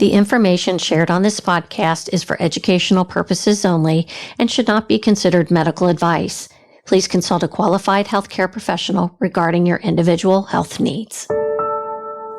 The information shared on this podcast is for educational purposes only and should not be considered medical advice. Please consult a qualified healthcare professional regarding your individual health needs.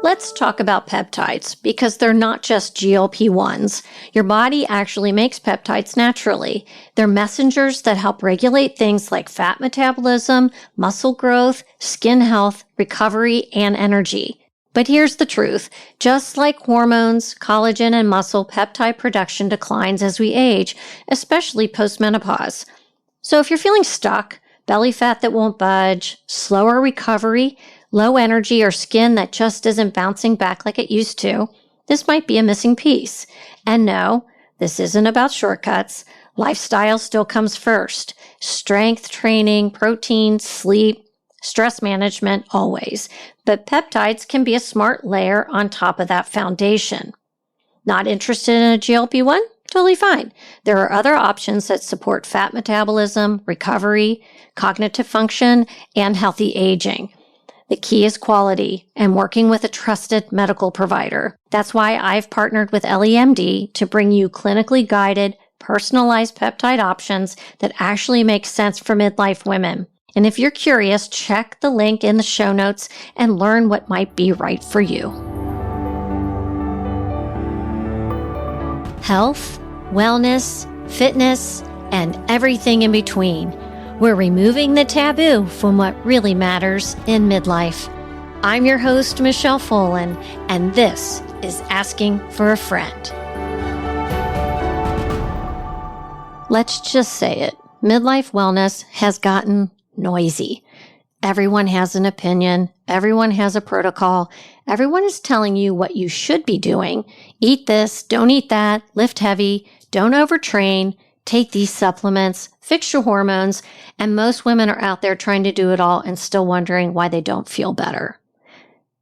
Let's talk about peptides because they're not just GLP-1s. Your body actually makes peptides naturally. They're messengers that help regulate things like fat metabolism, muscle growth, skin health, recovery, and energy. But here's the truth. Just like hormones, collagen, and muscle, peptide production declines as we age, especially postmenopause. So if you're feeling stuck, belly fat that won't budge, slower recovery, low energy, or skin that just isn't bouncing back like it used to, this might be a missing piece. And no, this isn't about shortcuts. Lifestyle still comes first. Strength training, protein, sleep, stress management, always. But peptides can be a smart layer on top of that foundation. Not interested in a GLP-1? Totally fine. There are other options that support fat metabolism, recovery, cognitive function, and healthy aging. The key is quality and working with a trusted medical provider. That's why I've partnered with LEMD to bring you clinically guided, personalized peptide options that actually make sense for midlife women. And if you're curious, check the link in the show notes and learn what might be right for you. Health, wellness, fitness, and everything in between. We're removing the taboo from what really matters in midlife. I'm your host, Michele Folan, and this is Asking for a Friend. Let's just say it. Midlife wellness has gotten noisy. Everyone has an opinion. Everyone has a protocol. Everyone is telling you what you should be doing. Eat this, don't eat that, lift heavy, don't overtrain, take these supplements, fix your hormones, and most women are out there trying to do it all and still wondering why they don't feel better.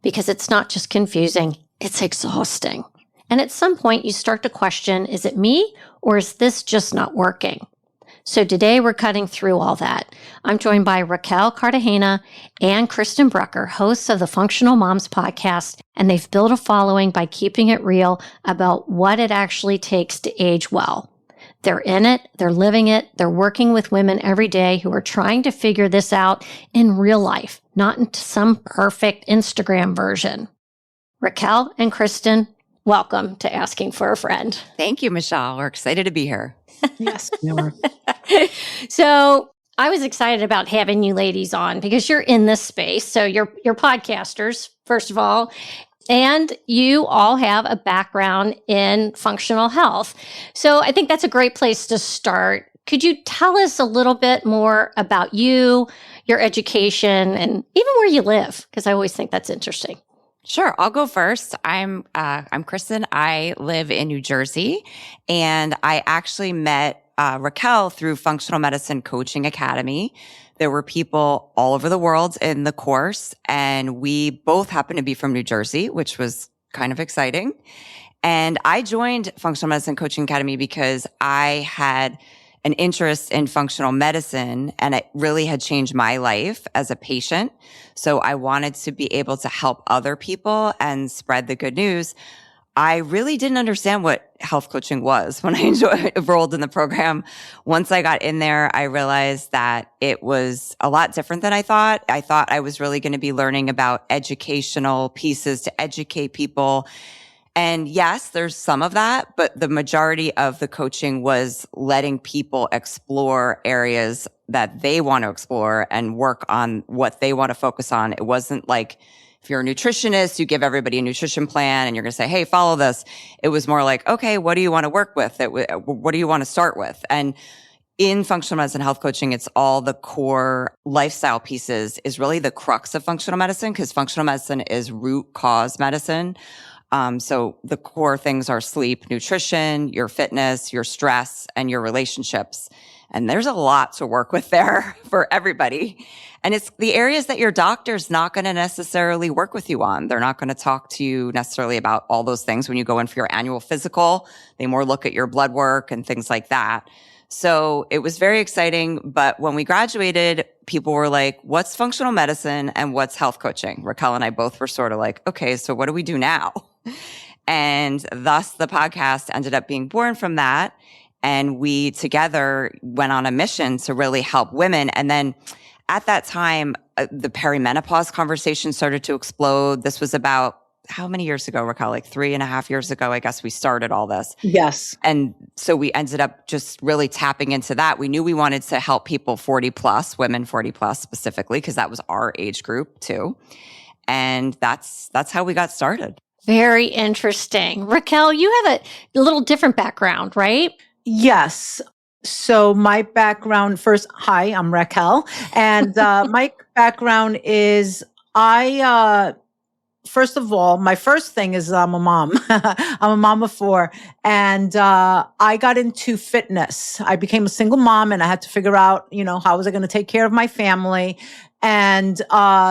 Because it's not just confusing, it's exhausting. And at some point you start to question, is it me or is this just not working? So today we're cutting through all that. I'm joined by Raquel Cartagena and Kristin Brucker, hosts of the Functional Moms podcast, and they've built a following by keeping it real about what it actually takes to age well. They're in it, they're living it, they're working with women every day who are trying to figure this out in real life, not into some perfect Instagram version. Raquel and Kristin, welcome to Asking for a Friend. Thank you, Michele. We're excited to be here. Yes, we are. So I was excited about having you ladies on because you're in this space. So you're podcasters, first of all, and you all have a background in functional health. So I think that's a great place to start. Could you tell us a little bit more about you, your education, and even where you live? Because I always think that's interesting. Sure, I'll go first. I'm Kristin. I live in New Jersey, and I actually met Raquel through Functional Medicine Coaching Academy. There were people all over the world in the course, and we both happened to be from New Jersey, which was kind of exciting. And I joined Functional Medicine Coaching Academy because I had an interest in functional medicine, and it really had changed my life as a patient. So I wanted to be able to help other people and spread the good news. I really didn't understand what health coaching was when I enrolled in the program. Once I got in there, I realized that it was a lot different than I thought. I thought I was really going to be learning about educational pieces to educate people. And yes, there's some of that, but the majority of the coaching was letting people explore areas that they want to explore and work on what they want to focus on. It wasn't like if you're a nutritionist, you give everybody a nutrition plan and you're going to say, hey, follow this. It was more like, okay, what do you want to work with? What do you want to start with? And in functional medicine health coaching, it's all the core lifestyle pieces is really the crux of functional medicine because functional medicine is root cause medicine. So the core things are sleep, nutrition, your fitness, your stress, and your relationships. And there's a lot to work with there for everybody. And it's the areas that your doctor's not going to necessarily work with you on. They're not going to talk to you necessarily about all those things when you go in for your annual physical. They more look at your blood work and things like that. So it was very exciting. But when we graduated, people were like, what's functional medicine and what's health coaching? Raquel and I both were sort of like, okay, so what do we do now? And thus the podcast ended up being born from that. And we together went on a mission to really help women. And then at that time, the perimenopause conversation started to explode. This was about how many years ago, Raquel? Like 3.5 years ago, I guess we started all this. Yes. And so we ended up just really tapping into that. We knew we wanted to help people 40 plus, women 40 plus specifically, because that was our age group too. And that's how we got started. Very interesting. Raquel, you have a little different background, right? Yes. So my background first, hi, I'm Raquel. And my background is first of all, my first thing is I'm a mom. I'm a mom of 4. And I got into fitness. I became a single mom and I had to figure out, how was I going to take care of my family? And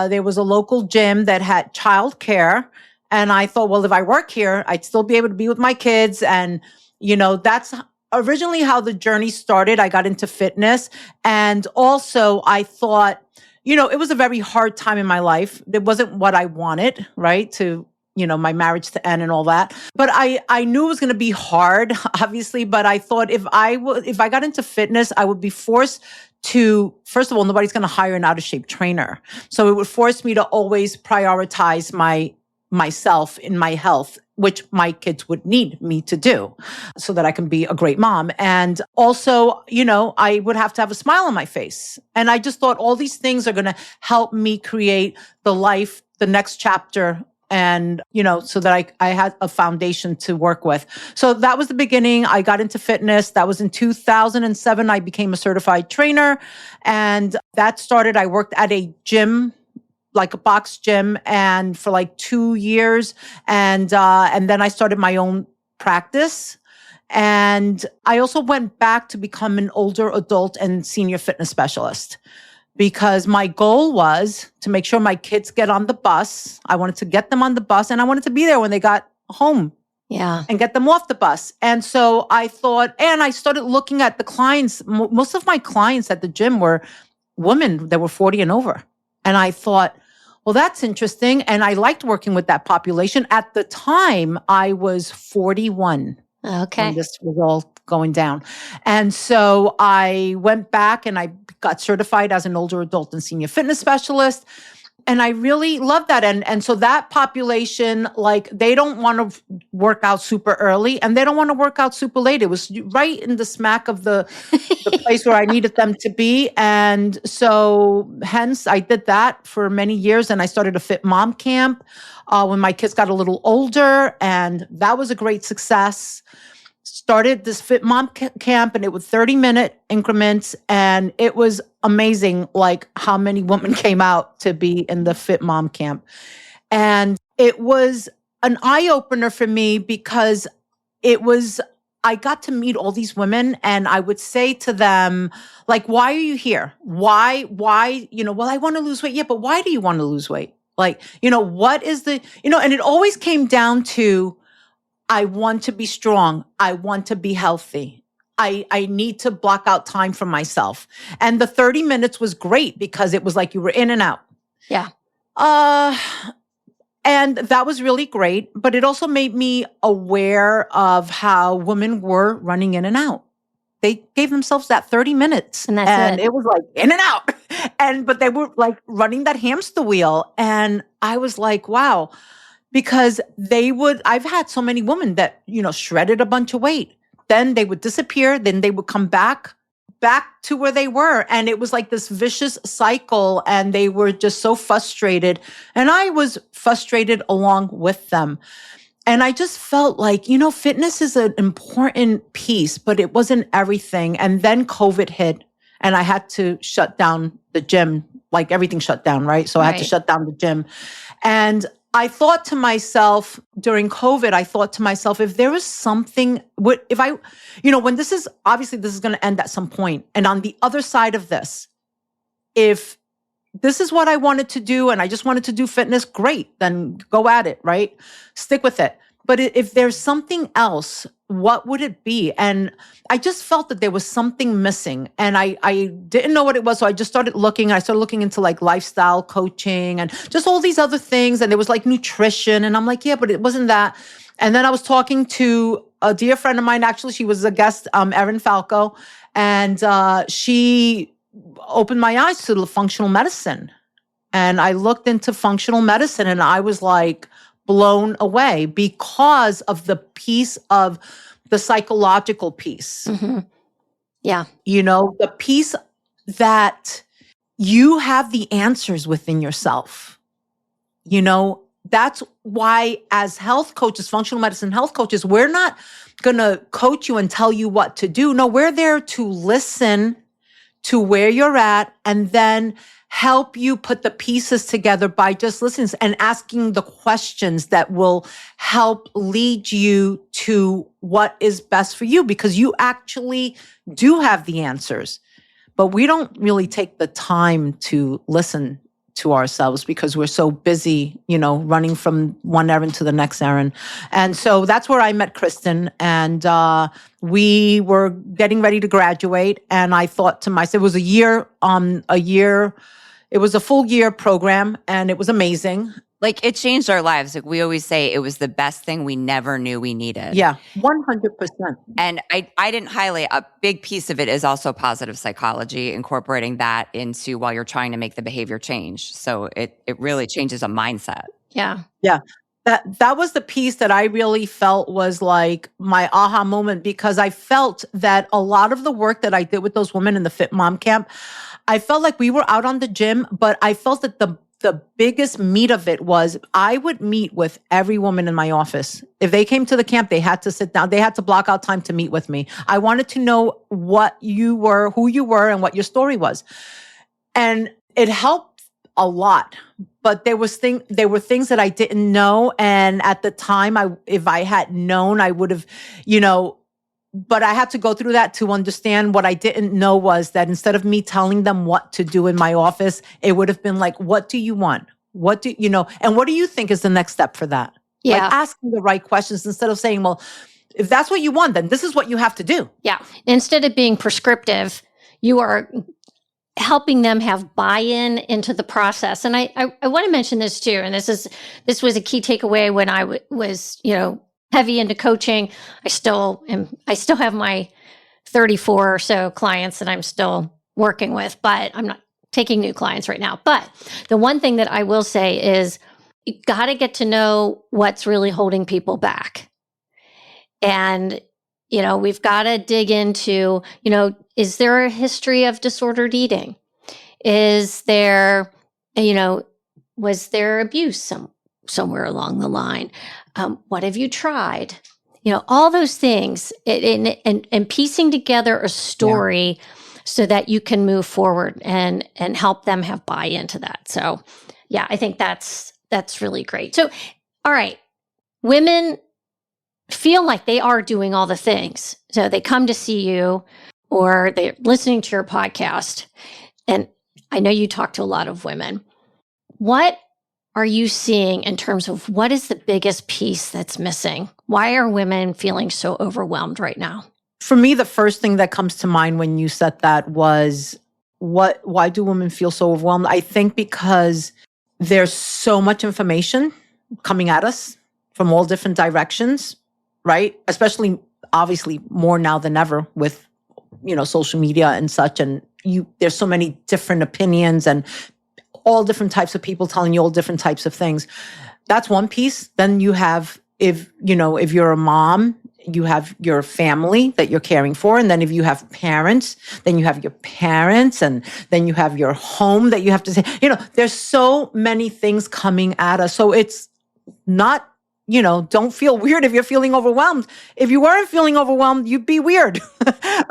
there was a local gym that had childcare. And I thought, well, if I work here, I'd still be able to be with my kids. And, that's originally how the journey started. I got into fitness. And also I thought, it was a very hard time in my life. It wasn't what I wanted, right? To, my marriage to end and all that. But I knew it was going to be hard, obviously. But I thought if I got into fitness, I would be forced to, first of all, nobody's going to hire an out of shape trainer. So it would force me to always prioritize myself in my health, which my kids would need me to do so that I can be a great mom. And also, I would have to have a smile on my face. And I just thought all these things are going to help me create the next chapter. And, so that I had a foundation to work with. So that was the beginning. I got into fitness. That was in 2007. I became a certified trainer. And that started, I worked at a gym, like a box gym, and for like 2 years. And then I started my own practice. And I also went back to become an older adult and senior fitness specialist because my goal was to make sure my kids get on the bus. I wanted to get them on the bus and I wanted to be there when they got home. Yeah. And get them off the bus. And so I thought, and I started looking at the clients. Most of my clients at the gym were women that were 40 and over. And I thought, well, that's interesting. And I liked working with that population. At the time, I was 41. Okay. When this was all going down. And so I went back and I got certified as an older adult and senior fitness specialist. And I really love that. And so that population, like, they don't want to work out super early and they don't want to work out super late. It was right in the smack of the place where I needed them to be. And so hence I did that for many years. And I started a Fit Mom Camp when my kids got a little older. And that was a great success. Started this Fit Mom Camp and it was 30-minute increments. And it was amazing, like how many women came out to be in the Fit Mom Camp. And it was an eye-opener for me because I got to meet all these women and I would say to them, like, why are you here? Why, well, I want to lose weight. Yeah, but why do you want to lose weight? Like, what is and it always came down to, I want to be strong. I want to be healthy. I need to block out time for myself. And the 30 minutes was great because it was like you were in and out. Yeah. And that was really great. But it also made me aware of how women were running in and out. They gave themselves that 30 minutes. And that's it. It was like in and out. But they were like running that hamster wheel. And I was like, wow. Because I've had so many women that, shredded a bunch of weight. Then they would disappear. Then they would come back to where they were. And it was like this vicious cycle. And they were just so frustrated. And I was frustrated along with them. And I just felt like, fitness is an important piece, but it wasn't everything. And then COVID hit and I had to shut down the gym, like everything shut down, right? So I had to shut down the gym. And I thought to myself during COVID, if there was something, when this is going to end at some point. And on the other side of this, if this is what I wanted to do and I just wanted to do fitness, great, then go at it, right? Stick with it. But if there's something else what would it be? And I just felt that there was something missing, and I didn't know what it was. So I just started looking. I started looking into like lifestyle coaching and just all these other things. And there was like nutrition. And I'm like, yeah, but it wasn't that. And then I was talking to a dear friend of mine. Actually, she was a guest, Erin Falco. And she opened my eyes to the functional medicine. And I looked into functional medicine, and I was like blown away because of the piece of the psychological piece. Mm-hmm. Yeah. The piece that you have the answers within yourself. That's why as health coaches, functional medicine health coaches, we're not going to coach you and tell you what to do. No, we're there to listen to where you're at and then help you put the pieces together by just listening and asking the questions that will help lead you to what is best for you, because you actually do have the answers. But we don't really take the time to listen to ourselves because we're so busy, running from one errand to the next errand. And so that's where I met Kristin, and we were getting ready to graduate. And I thought to myself, it was it was a full year program, and it was amazing. Like, it changed our lives. Like, we always say, it was the best thing we never knew we needed. Yeah, 100%. And I didn't highlight, a big piece of it is also positive psychology, incorporating that into while you're trying to make the behavior change. So it really changes a mindset. Yeah. Yeah. That was the piece that I really felt was like my aha moment, because I felt that a lot of the work that I did with those women in the Fit Mom Camp, I felt like we were out on the gym, but I felt that the biggest meat of it was I would meet with every woman in my office. If they came to the camp, they had to sit down. They had to block out time to meet with me. I wanted to know what you were, who you were, and what your story was. And it helped a lot. But there were things that I didn't know. And at the time, if I had known, I would have, but I had to go through that to understand what I didn't know was that instead of me telling them what to do in my office, it would have been like, what do you want? What do and what do you think is the next step for that? Yeah. Like asking the right questions instead of saying, well, if that's what you want, then this is what you have to do. Yeah. Instead of being prescriptive, you are helping them have buy-in into the process. And I want to mention this too. And this was a key takeaway when I was, heavy into coaching. I still have my 34 or so clients that I'm still working with, but I'm not taking new clients right now. But the one thing that I will say is you got to get to know what's really holding people back. And, we've got to dig into, is there a history of disordered eating? Is there, was there abuse somewhere along the line? What have you tried? All those things and piecing together a story so that you can move forward and help them have buy-in to that. So yeah, I think that's really great. So, all right, women feel like they are doing all the things. So they come to see you or they're listening to your podcast. And I know you talk to a lot of women. What are you seeing in terms of what is the biggest piece that's missing? Why are women feeling so overwhelmed right now? For me, the first thing that comes to mind when you said that was, why do women feel so overwhelmed? I think because there's so much information coming at us from all different directions, right? Especially, obviously, more now than ever with, social media and such. And there's so many different opinions and all different types of people telling you all different types of things. That's one piece. Then you have, if you're a mom, you have your family that you're caring for. And then if you have parents, then you have your parents, and then you have your home that you have to say, there's so many things coming at us. So it's not, don't feel weird if you're feeling overwhelmed. If you weren't feeling overwhelmed, you'd be weird,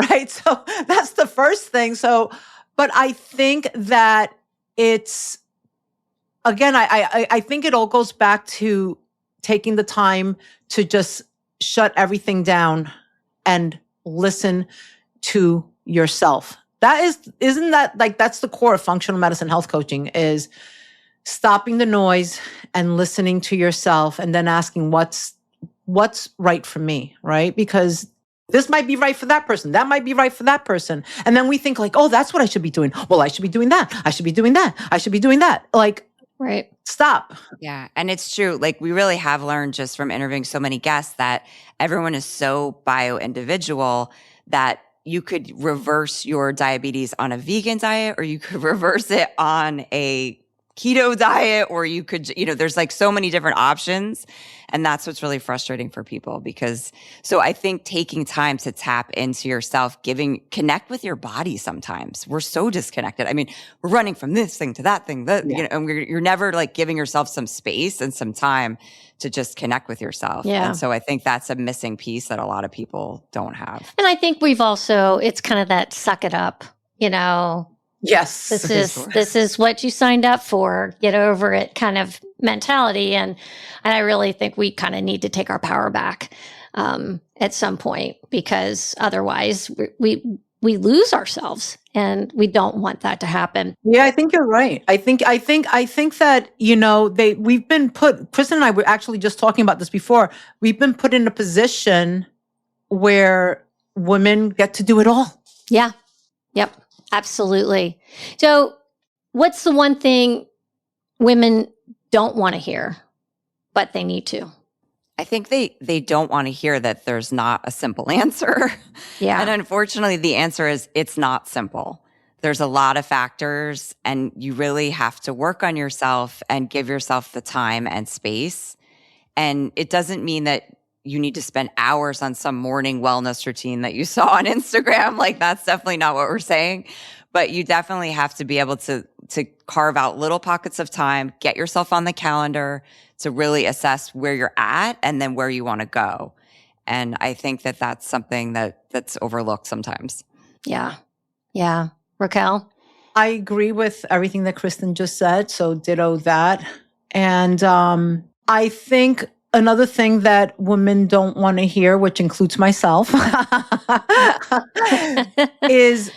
right? So that's the first thing. So, but I think that it's, again, I think it all goes back to taking the time to just shut everything down and listen to yourself. Isn't that like, that's the core of functional medicine health coaching, is stopping the noise and listening to yourself and then asking what's what's right for me, right? Because this might be right for that person. That might be right for that person. And then we think like, oh, that's what I should be doing. Well, I should be doing that. I should be doing that. I should be doing that. Like, Right. stop. Yeah. And it's true. Like we really have learned just from interviewing so many guests that everyone is so bio-individual that you could reverse your diabetes on a vegan diet, or you could reverse it on a keto diet, or you could, there's like so many different options. And that's what's really frustrating for people so I think taking time to tap into yourself, connect with your body sometimes. We're so disconnected. I mean, we're running from this thing to that thing, and you're never like giving yourself some space and some time to just connect with yourself. Yeah. And so I think that's a missing piece that a lot of people don't have. And I think it's kind of that suck it up, Yes. This is what you signed up for. Get over it kind of mentality. And I really think we kind of need to take our power back at some point, because otherwise we lose ourselves, and we don't want that to happen. Yeah, I think you're right. I think that, we've been put, Kristin and I were actually just talking about this before. We've been put in a position where women get to do it all. Yeah. Yep. Absolutely. So what's the one thing women don't want to hear, but they need to? I think they don't want to hear that there's not a simple answer. Yeah. And unfortunately, the answer is it's not simple. There's a lot of factors, and you really have to work on yourself and give yourself the time and space. And it doesn't mean that you need to spend hours on some morning wellness routine that you saw on Instagram. Like, that's definitely not what we're saying. But you definitely have to be able to carve out little pockets of time, get yourself on the calendar to really assess where you're at and then where you want to go. And I think that that's something that's overlooked sometimes. Yeah. Yeah. Raquel? I agree with everything that Kristin just said. So ditto that. And I think another thing that women don't want to hear, which includes myself, is,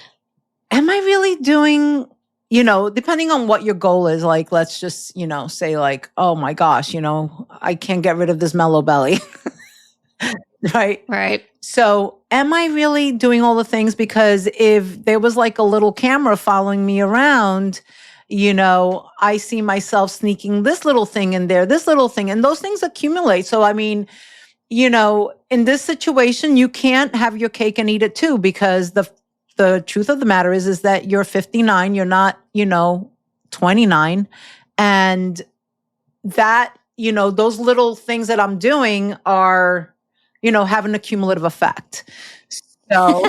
am I really doing, depending on what your goal is, like, let's just, say like, oh my gosh, I can't get rid of this mellow belly. Right? Right. So am I really doing all the things? Because if there was like a little camera following me around, I see myself sneaking this little thing in there, this little thing, and those things accumulate. So, I mean, in this situation, you can't have your cake and eat it too, because the truth of the matter is that you're 59, you're not, 29. And that, those little things that I'm doing are, have an accumulative effect. So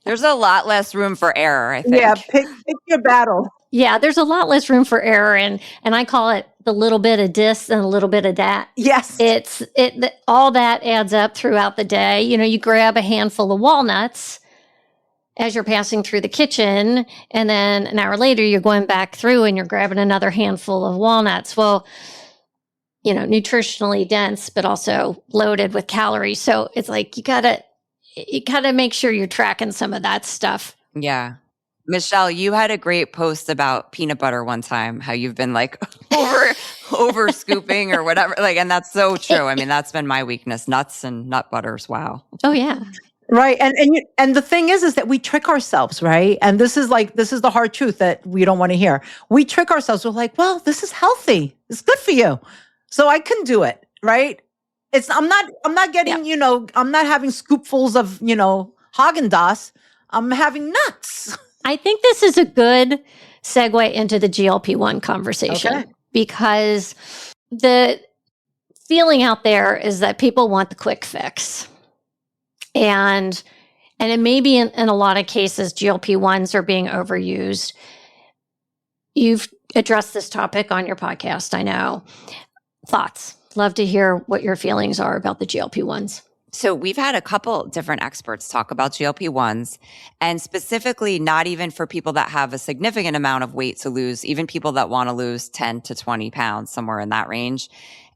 there's a lot less room for error, I think. Yeah, pick your battle. Yeah, there's a lot less room for error, and I call it the little bit of this and a little bit of that. Yes. All that adds up throughout the day. You grab a handful of walnuts as you're passing through the kitchen, and then an hour later you're going back through and you're grabbing another handful of walnuts. Well, nutritionally dense, but also loaded with calories. So it's like you gotta make sure you're tracking some of that stuff. Yeah. Michele, you had a great post about peanut butter one time, how you've been like over scooping or whatever. Like, and that's so true. I mean, that's been my weakness, nuts and nut butters. Wow. Oh yeah. Right. And the thing is that we trick ourselves, right? And this is the hard truth that we don't want to hear. We trick ourselves. We're like, well, this is healthy. It's good for you. So I can do it. Right. I'm not getting, I'm not having scoopfuls of, Haagen-Dazs. I'm having nuts. I think this is a good segue into the GLP-1 conversation, okay, because the feeling out there is that people want the quick fix. And it may be in a lot of cases, GLP-1s are being overused. You've addressed this topic on your podcast, I know. Thoughts? Love to hear what your feelings are about the GLP-1s. So we've had a couple different experts talk about GLP-1s, and specifically not even for people that have a significant amount of weight to lose, even people that want to lose 10 to 20 pounds, somewhere in that range.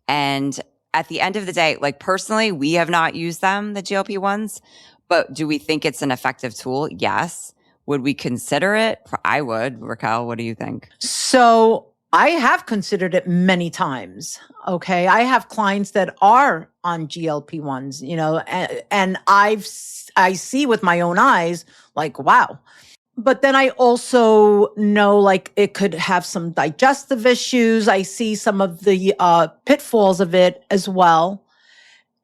And at the end of the day, like personally, we have not used them, the GLP-1s, but do we think it's an effective tool? Yes. Would we consider it? I would. Raquel, what do you think? So I have considered it many times. Okay. I have clients that are on GLP-1s, and I see with my own eyes, like, wow. But then I also know like it could have some digestive issues. I see some of the pitfalls of it as well.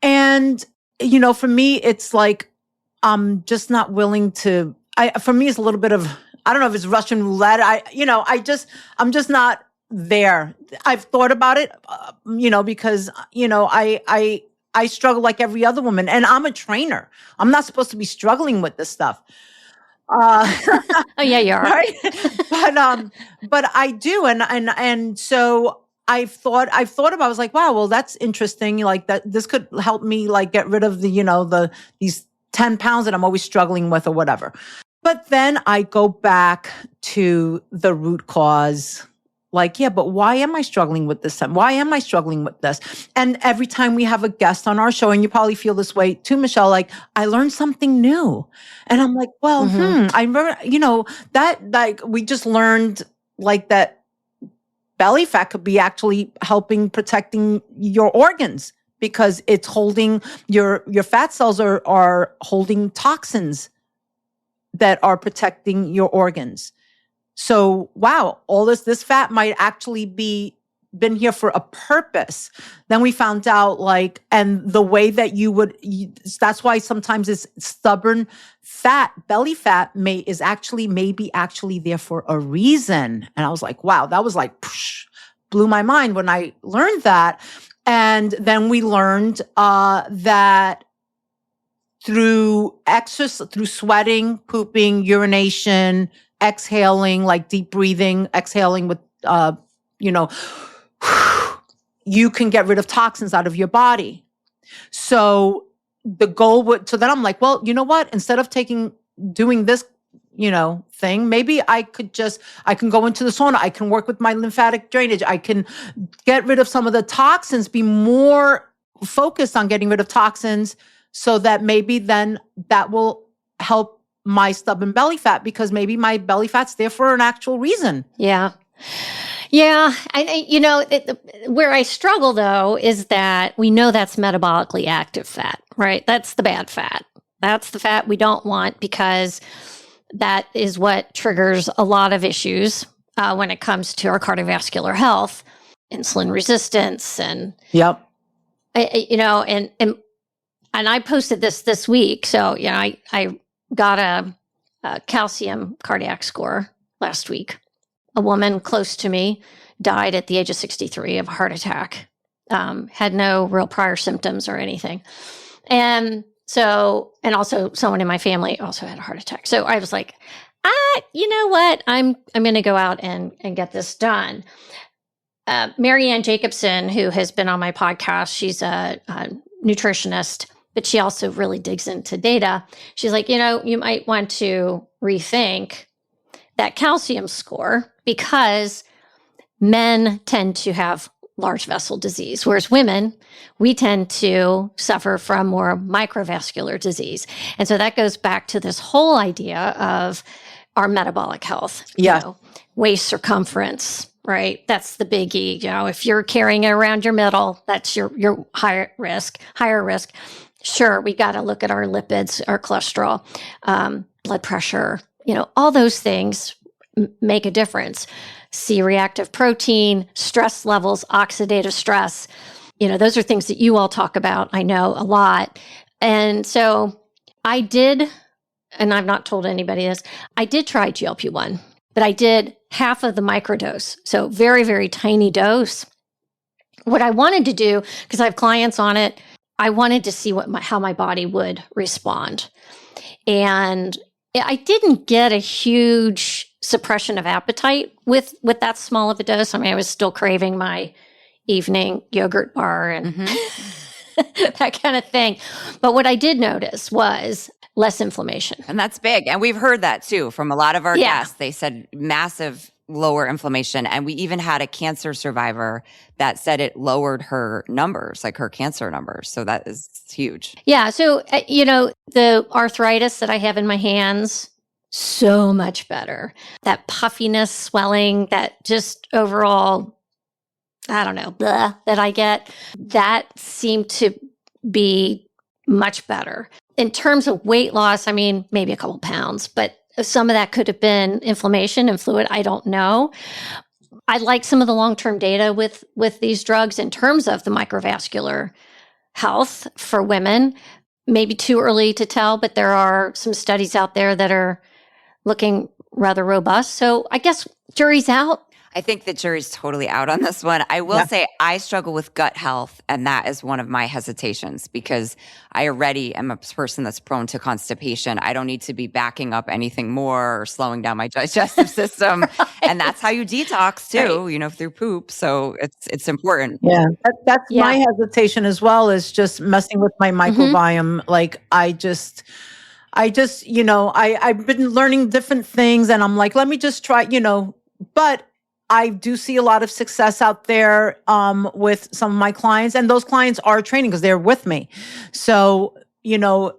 And, for me, it's like, I'm just not willing to, for me, it's a little bit of, I don't know if it's Russian roulette. I'm just not there. I've thought about it, because, I struggle like every other woman, and I'm a trainer. I'm not supposed to be struggling with this stuff. Oh yeah, you are. Right? But I do. And so I've thought about, I was like, wow, well, that's interesting. Like that, this could help me like get rid of these 10 pounds that I'm always struggling with or whatever. But then I go back to the root cause. Like, yeah, but why am I struggling with this? Why am I struggling with this? And every time we have a guest on our show, and you probably feel this way too, Michele, like I learned something new. And I'm like, well, I remember, that like we just learned like that belly fat could be actually helping protecting your organs because it's holding your fat cells are holding toxins that are protecting your organs. So, wow, all this fat might actually been here for a purpose. Then we found out and the way that that's why sometimes it's stubborn fat, belly fat is maybe actually there for a reason. And I was like, wow, that was like, blew my mind when I learned that. And then we learned that through exercise, through sweating, pooping, urination, exhaling, like deep breathing, exhaling with, you can get rid of toxins out of your body. So the goal so then I'm like, well, you know what? Instead of doing this, thing, maybe I can go into the sauna. I can work with my lymphatic drainage. I can get rid of some of the toxins, be more focused on getting rid of toxins so that maybe then that will help my stubborn belly fat, because maybe my belly fat's there for an actual reason. Yeah. Yeah. Where I struggle though is that we know that's metabolically active fat, right? That's the bad fat. That's the fat we don't want because that is what triggers a lot of issues when it comes to our cardiovascular health, insulin resistance, and yep. And I posted this week. So I got a calcium cardiac score last week. A woman close to me died at the age of 63 of a heart attack. Had no real prior symptoms or anything. And also someone in my family also had a heart attack. So I was like, you know what? I'm going to go out and get this done. Marianne Jacobson, who has been on my podcast, she's a nutritionist, but she also really digs into data. She's like, you might want to rethink that calcium score because men tend to have large vessel disease, whereas women, we tend to suffer from more microvascular disease. And so that goes back to this whole idea of our metabolic health. Yeah. Waist circumference, right? That's the biggie. If you're carrying it around your middle, that's your higher risk. Sure, we got to look at our lipids, our cholesterol, blood pressure, all those things make a difference. C-reactive protein, stress levels, oxidative stress. Those are things that you all talk about, I know, a lot. And so I did, and I've not told anybody this, I did try GLP-1, but I did half of the microdose. So very, very tiny dose. What I wanted to do, because I have clients on it, I wanted to see how my body would respond. And I didn't get a huge suppression of appetite with that small of a dose. I mean, I was still craving my evening yogurt bar and that kind of thing. But what I did notice was less inflammation. And that's big. And we've heard that too from a lot of our guests. They said massive lower inflammation. And we even had a cancer survivor that said it lowered her numbers, like her cancer numbers. So that is huge. Yeah. So, the arthritis that I have in my hands, so much better. That puffiness, swelling, that just overall, I don't know, blah, that I get, that seemed to be much better. In terms of weight loss, I mean, maybe a couple pounds, but some of that could have been inflammation and fluid. I don't know. I like some of the long-term data with these drugs in terms of the microvascular health for women. Maybe too early to tell, but there are some studies out there that are looking rather robust. So I guess jury's out. I think the jury's totally out on this one. I will say I struggle with gut health, and that is one of my hesitations because I already am a person that's prone to constipation. I don't need to be backing up anything more or slowing down my digestive system. Right. And that's how you detox too, through poop. So it's important. Yeah, that's my hesitation as well, is just messing with my microbiome. Like I've been learning different things and I'm like, let me just try, but I do see a lot of success out there with some of my clients, and those clients are training because they're with me. So,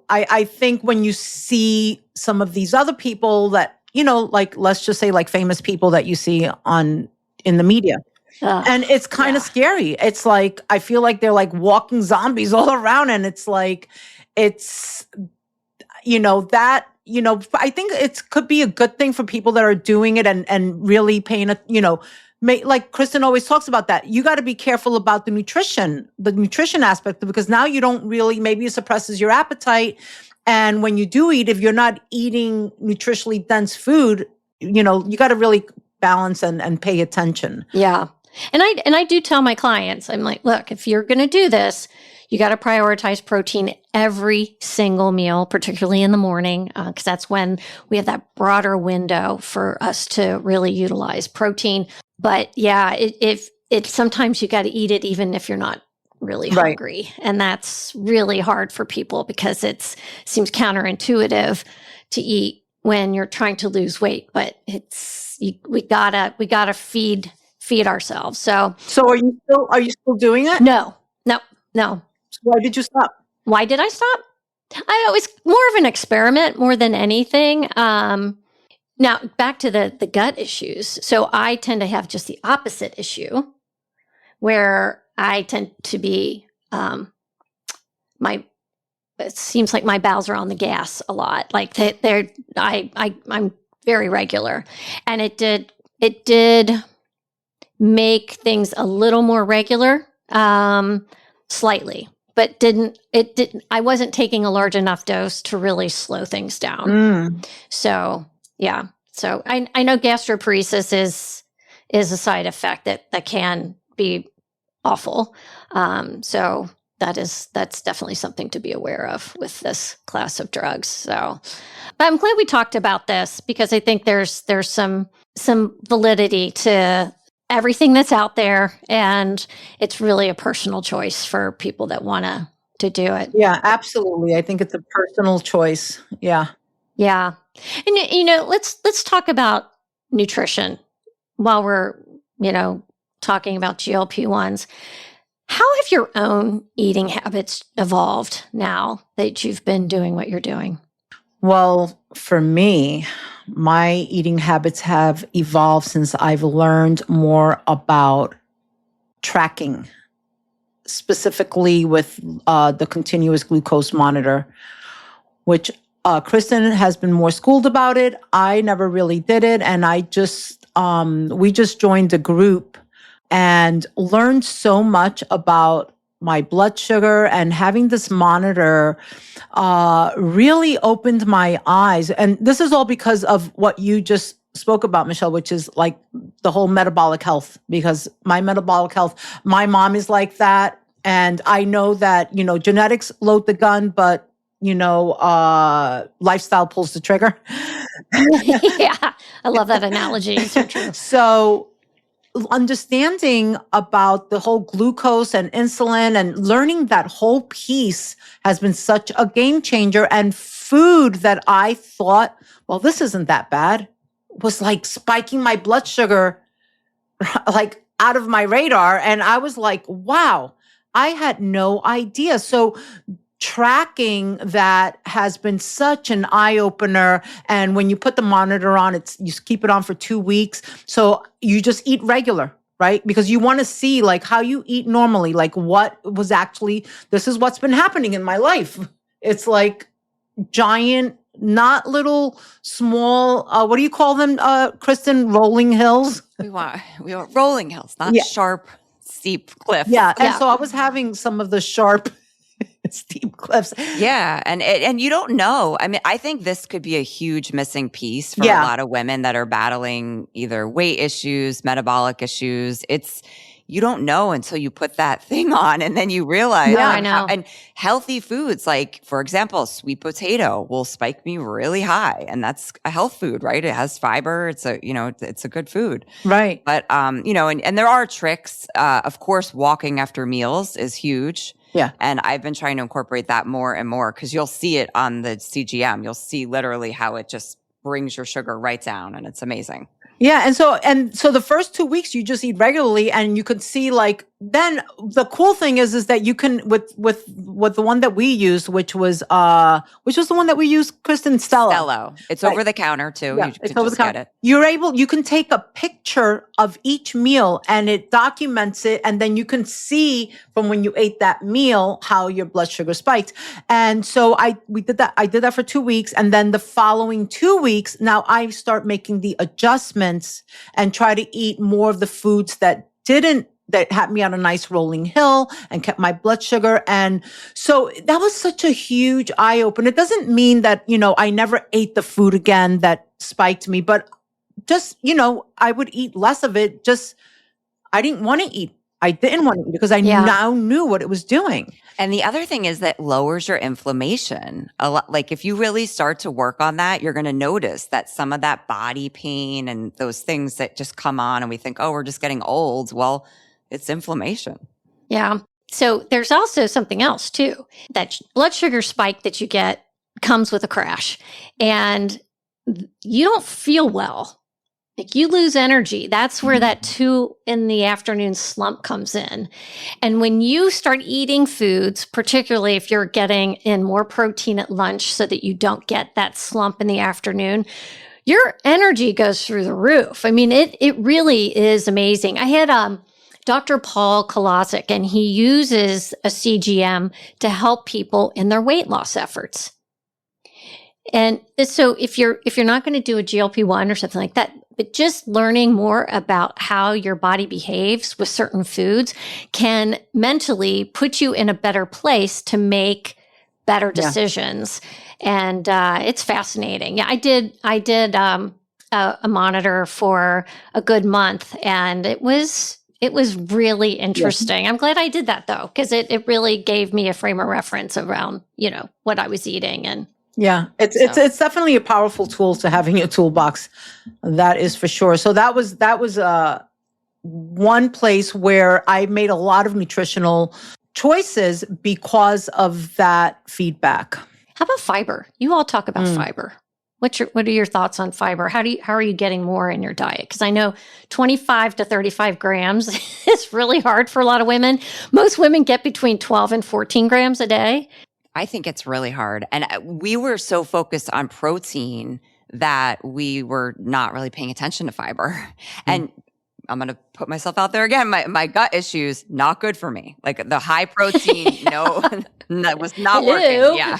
I think when you see some of these other people that, like, let's just say like famous people that you see in the media, and it's kind of scary. It's like, I feel like they're like walking zombies all around. And it's like, I think it could be a good thing for people that are doing it and really paying like Kristin always talks about that. You got to be careful about the nutrition aspect, because now you don't really, maybe it suppresses your appetite. And when you do eat, if you're not eating nutritionally dense food, you got to really balance and pay attention. Yeah. And I do tell my clients, I'm like, look, if you're going to do this, you got to prioritize protein every single meal, particularly in the morning, because that's when we have that broader window for us to really utilize protein. But yeah, if sometimes you got to eat it even if you're not really hungry. Right. And that's really hard for people because it seems counterintuitive to eat when you're trying to lose weight, but we gotta feed ourselves. So are you still doing it? No. So why did you stop? Why did I stop? It was more of an experiment more than anything. Now, back to the gut issues. So I tend to have just the opposite issue, where I tend to be, it seems like my bowels are on the gas a lot. Like I'm very regular. And it did make things a little more regular, slightly. But I wasn't taking a large enough dose to really slow things down. So, yeah. So I know gastroparesis is a side effect that can be awful. So that's definitely something to be aware of with this class of drugs. So, but I'm glad we talked about this because I think there's some validity to everything that's out there, and it's really a personal choice for people that want to do it. Yeah, absolutely. I think it's a personal choice. Yeah. And let's talk about nutrition while we're talking about GLP-1s. How have your own eating habits evolved now that you've been doing what you're doing? Well, for me, my eating habits have evolved since I've learned more about tracking, specifically with the continuous glucose monitor, which Kristin has been more schooled about it. I never really did it. And we just joined a group and learned so much about my blood sugar, and having this monitor really opened my eyes. And this is all because of what you just spoke about, Michele, which is like the whole metabolic health, because my metabolic health, my mom is like that. And I know that, genetics load the gun, but, lifestyle pulls the trigger. Yeah, I love that analogy. It's so true. So understanding about the whole glucose and insulin and learning that whole piece has been such a game changer. And food that I thought, well, this isn't that bad, was like spiking my blood sugar like out of my radar. And I was like, wow, I had no idea. So tracking that has been such an eye opener. And when you put the monitor on, you keep it on for 2 weeks. So you just eat regular, right? Because you want to see like how you eat normally, like what was actually, this is what's been happening in my life. It's like giant, not little, small, what do you call them, Kristin? Rolling hills? We want rolling hills, not sharp, steep cliffs. Yeah. And so I was having some of the sharp, steep cliffs. Yeah. And you don't know. I mean, I think this could be a huge missing piece for a lot of women that are battling either weight issues, metabolic issues. You don't know until you put that thing on and then you realize. Yeah, I know. And healthy foods, like, for example, sweet potato will spike me really high. And that's a health food, right? It has fiber. It's a good food. Right. But, and there are tricks. Of course, walking after meals is huge. Yeah. And I've been trying to incorporate that more and more because you'll see it on the CGM. You'll see literally how it just brings your sugar right down and it's amazing. Yeah. And so the first 2 weeks you just eat regularly and you could see like, then the cool thing is that you can with the one that we used, which was the one that we used, Kristin, Stello. It's right. over the counter too. Yeah, you can just get it. You can take a picture of each meal and it documents it. And then you can see from when you ate that meal, how your blood sugar spiked. And so we did that. I did that for 2 weeks. And then the following 2 weeks, now I start making the adjustments and try to eat more of the foods that had me on a nice rolling hill and kept my blood sugar. And so that was such a huge eye opener. It doesn't mean that, I never ate the food again that spiked me, but just, I would eat less of it. Just, I didn't want to eat. I didn't want to eat because I now knew what it was doing. And the other thing is that lowers your inflammation a lot. Like if you really start to work on that, you're going to notice that some of that body pain and those things that just come on and we think, oh, we're just getting old. Well, it's inflammation. Yeah. So there's also something else too. That blood sugar spike that you get comes with a crash and you don't feel well. Like you lose energy. That's where that 2 p.m. slump comes in. And when you start eating foods, particularly if you're getting in more protein at lunch so that you don't get that slump in the afternoon, your energy goes through the roof. I mean, it really is amazing. I had Dr. Paul Kolosik, and he uses a CGM to help people in their weight loss efforts. And so if you're not going to do a GLP-1 or something like that, but just learning more about how your body behaves with certain foods can mentally put you in a better place to make better decisions. And it's fascinating. Yeah, I did a monitor for a good month, and it was really interesting. I'm glad I did that though, because it really gave me a frame of reference around, what I was eating. And it's definitely a powerful tool to have in your toolbox. That is for sure. So that was one place where I made a lot of nutritional choices because of that feedback. How about fiber? You all talk about fiber. What are your thoughts on fiber? How are you getting more in your diet? Because I know 25 to 35 grams is really hard for a lot of women. Most women get between 12 and 14 grams a day. I think it's really hard. And we were so focused on protein that we were not really paying attention to fiber. And I'm going to put myself out there again. My gut issues, not good for me. Like the high protein, that was not working. Yeah.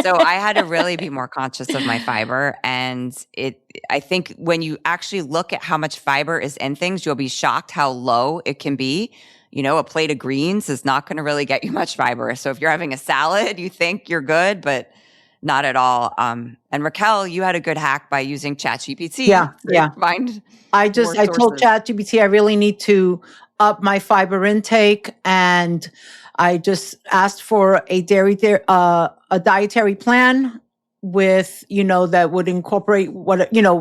So I had to really be more conscious of my fiber. And I think when you actually look at how much fiber is in things, you'll be shocked how low it can be. A plate of greens is not going to really get you much fiber. So if you're having a salad, you think you're good, but not at all. And Raquel, you had a good hack by using ChatGPT. Yeah. I told ChatGPT I really need to up my fiber intake, and I just asked for a dietary plan with, that would incorporate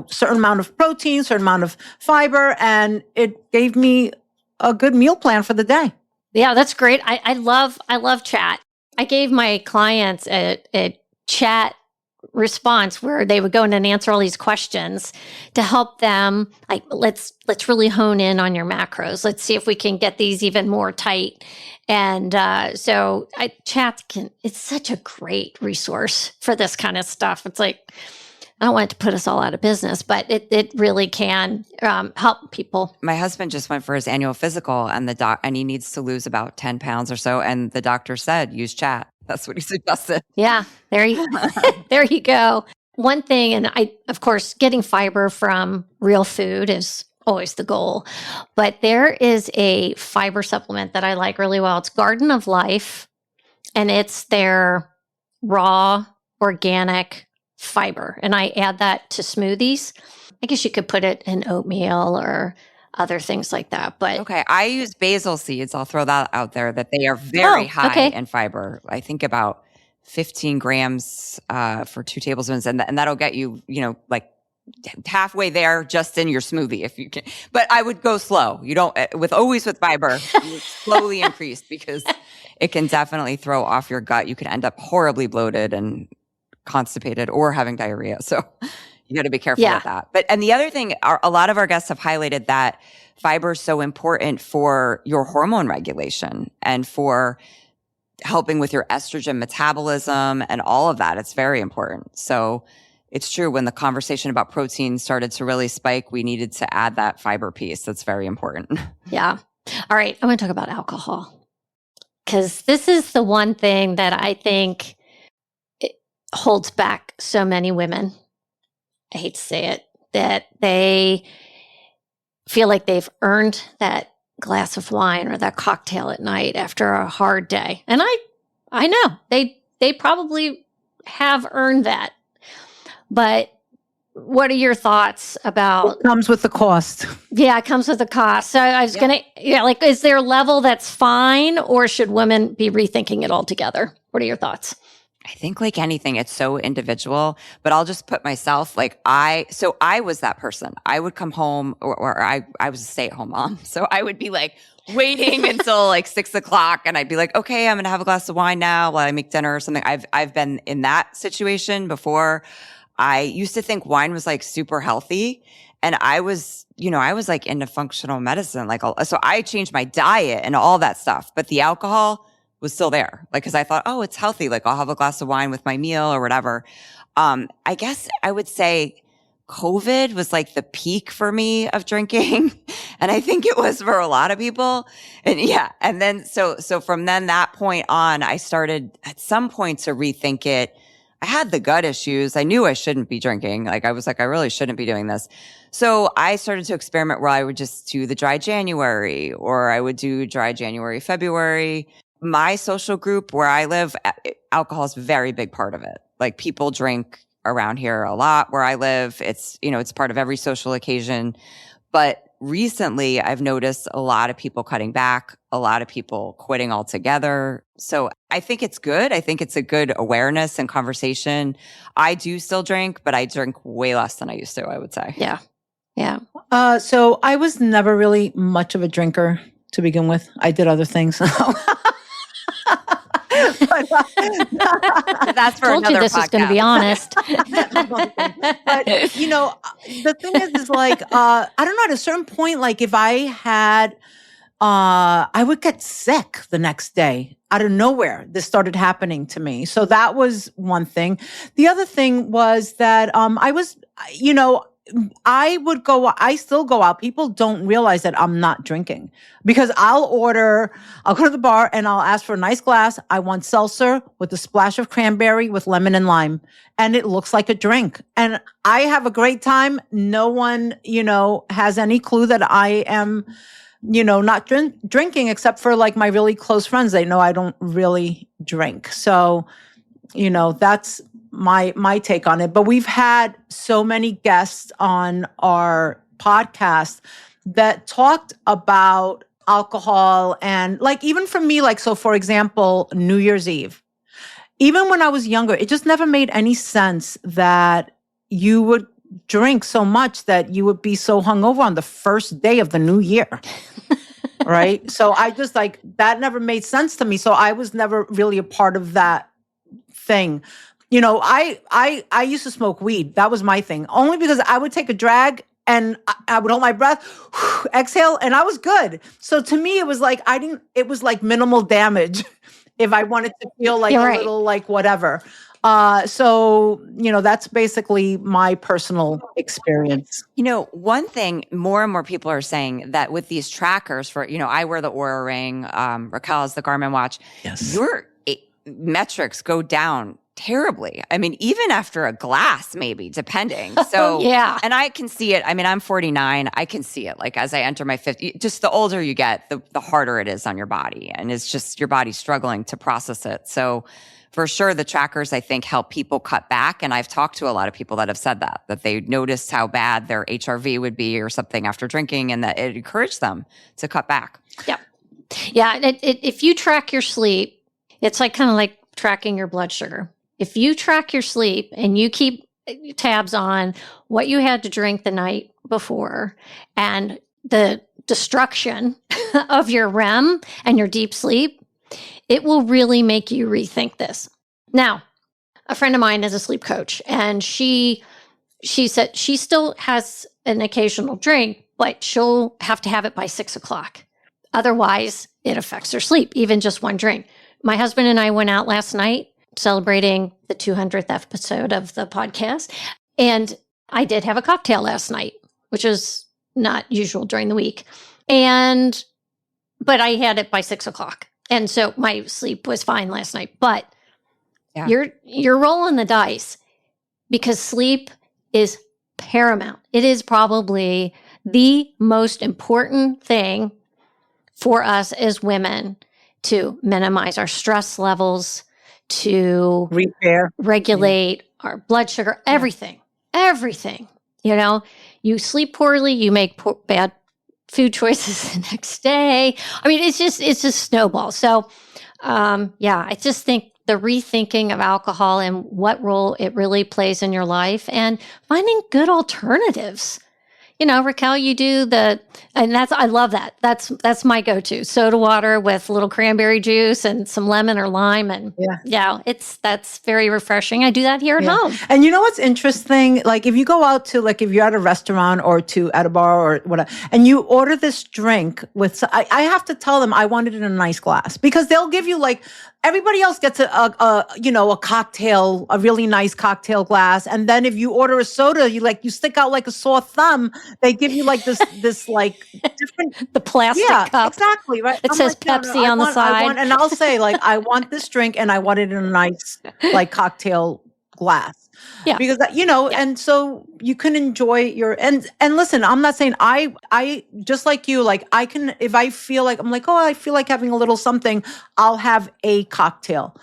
certain amount of protein, certain amount of fiber, and it gave me a good meal plan for the day. Yeah, that's great. I love chat. I gave my clients a chat response where they would go in and answer all these questions to help them. Like, let's really hone in on your macros. Let's see if we can get these even more tight. And it's such a great resource for this kind of stuff. It's like, I don't want it to put us all out of business, but it really can help people. My husband just went for his annual physical, and and he needs to lose about 10 pounds or so. And the doctor said, use chat. That's what he suggested. Yeah, there you go. One thing, and of course, getting fiber from real food is always the goal. But there is a fiber supplement that I like really well. It's Garden of Life, and it's their raw organic fiber. And I add that to smoothies. I guess you could put it in oatmeal or other things like that. But okay, I use basil seeds. I'll throw that out there, that they are very high in fiber. I think about 15 grams for 2 tablespoons. And that'll get you, like halfway there just in your smoothie if you can. But I would go slow. You don't, always with fiber, you slowly increase, because it can definitely throw off your gut. You can end up horribly bloated and constipated or having diarrhea. So you got to be careful with that. And the other thing, a lot of our guests have highlighted that fiber is so important for your hormone regulation and for helping with your estrogen metabolism and all of that. It's very important. So it's true, when the conversation about protein started to really spike, we needed to add that fiber piece. That's very important. Yeah. All right. I want to talk about alcohol, because this is the one thing that I think it holds back so many women. I hate to say it, that they feel like they've earned that glass of wine or that cocktail at night after a hard day. And I know they probably have earned that. But what are your thoughts about? It comes with the cost. Yeah, it comes with the cost. So I was is there a level that's fine, or should women be rethinking it altogether? What are your thoughts? I think, like anything, it's so individual, but I'll just put myself, I was that person. I would come home, or I was a stay-at-home mom. So I would be like waiting until like 6:00, and I'd be like, okay, I'm going to have a glass of wine now while I make dinner or something. I've been in that situation before. I used to think wine was like super healthy, and I was like into functional medicine. So I changed my diet and all that stuff, but the alcohol was still there. Cause I thought, oh, it's healthy. I'll have a glass of wine with my meal or whatever. I guess I would say COVID was like the peak for me of drinking. And I think it was for a lot of people. And yeah. And then, so from then that point on, I started at some point to rethink it. I had the gut issues. I knew I shouldn't be drinking. I was like, I really shouldn't be doing this. So I started to experiment where I would just do the dry January, or I would do dry January, February. My social group where I live, alcohol is a very big part of it. People drink around here a lot where I live. It's, it's part of every social occasion. But recently I've noticed a lot of people cutting back, a lot of people quitting altogether. So I think it's good. I think it's a good awareness and conversation. I do still drink, but I drink way less than I used to, I would say. Yeah. Yeah. So I was never really much of a drinker to begin with. I did other things. But, that's for told another you this podcast. was going to be honest. But the thing is I don't know, at a certain point, if I had, I would get sick the next day out of nowhere. This started happening to me. So that was one thing. The other thing was that, I still go out. People don't realize that I'm not drinking, because I'll go to the bar and I'll ask for a nice glass. I want seltzer with a splash of cranberry with lemon and lime. And it looks like a drink. And I have a great time. No one, has any clue that I am, not drinking, except for my really close friends. They know I don't really drink. So, that's my take on it. But we've had so many guests on our podcast that talked about alcohol, and even for me, so for example, New Year's Eve. Even when I was younger, it just never made any sense that you would drink so much that you would be so hungover on the first day of the new year. Right? So I just that never made sense to me. So I was never really a part of that thing. I used to smoke weed. That was my thing. Only because I would take a drag and I would hold my breath, exhale, and I was good. So to me, it was like it was like minimal damage if I wanted to feel like You're a right. little like whatever. So, that's basically my personal experience. One thing more and more people are saying that with these trackers for, I wear the Oura Ring, Raquel has the Garmin watch. Yes. Your metrics go down terribly. I mean, even after a glass, maybe, depending. So, Yeah. And I can see it. I mean, I'm 49. I can see it. Like as I enter my 50s, just the older you get, the harder it is on your body. And it's just your body struggling to process it. So for sure, the trackers, I think, help people cut back. And I've talked to a lot of people that have said that they noticed how bad their HRV would be or something after drinking, and that it encouraged them to cut back. Yep. Yeah. If you track your sleep, it's like kind of like tracking your blood sugar. If you track your sleep and you keep tabs on what you had to drink the night before and the destruction of your REM and your deep sleep, it will really make you rethink this. Now, a friend of mine is a sleep coach, and she said she still has an occasional drink, but she'll have to have it by 6:00. Otherwise, it affects her sleep, even just one drink. My husband and I went out last night celebrating the 200th episode of the podcast, and I did have a cocktail last night, which is not usual during the week. But I had it by 6:00. And so my sleep was fine last night, but you're rolling the dice because sleep is paramount. It is probably the most important thing for us as women to minimize our stress levels, to repair, regulate our blood sugar, everything. You sleep poorly, you make bad food choices the next day. I mean, it's just snowball. So, I just think the rethinking of alcohol and what role it really plays in your life and finding good alternatives. Raquel, you do I love that. That's my go-to. Soda water with a little cranberry juice and some lemon or lime. And that's very refreshing. I do that here at home. And you know what's interesting? Like if you go out to, like if you're at a restaurant or at a bar or whatever, and you order this drink I have to tell them I want it in a nice glass, because they'll give you like, everybody else gets a cocktail, a really nice cocktail glass. And then if you order a soda, you stick out like a sore thumb. They give you like this like different, the plastic cup. Exactly. Right. It says Pepsi on the side. And I'll say like, I want this drink and I want it in a nice like cocktail glass. Yeah. Because and so you can enjoy and listen, I'm not saying I just like you, like I can, if I feel like, I'm like, oh, I feel like having a little something, I'll have a cocktail.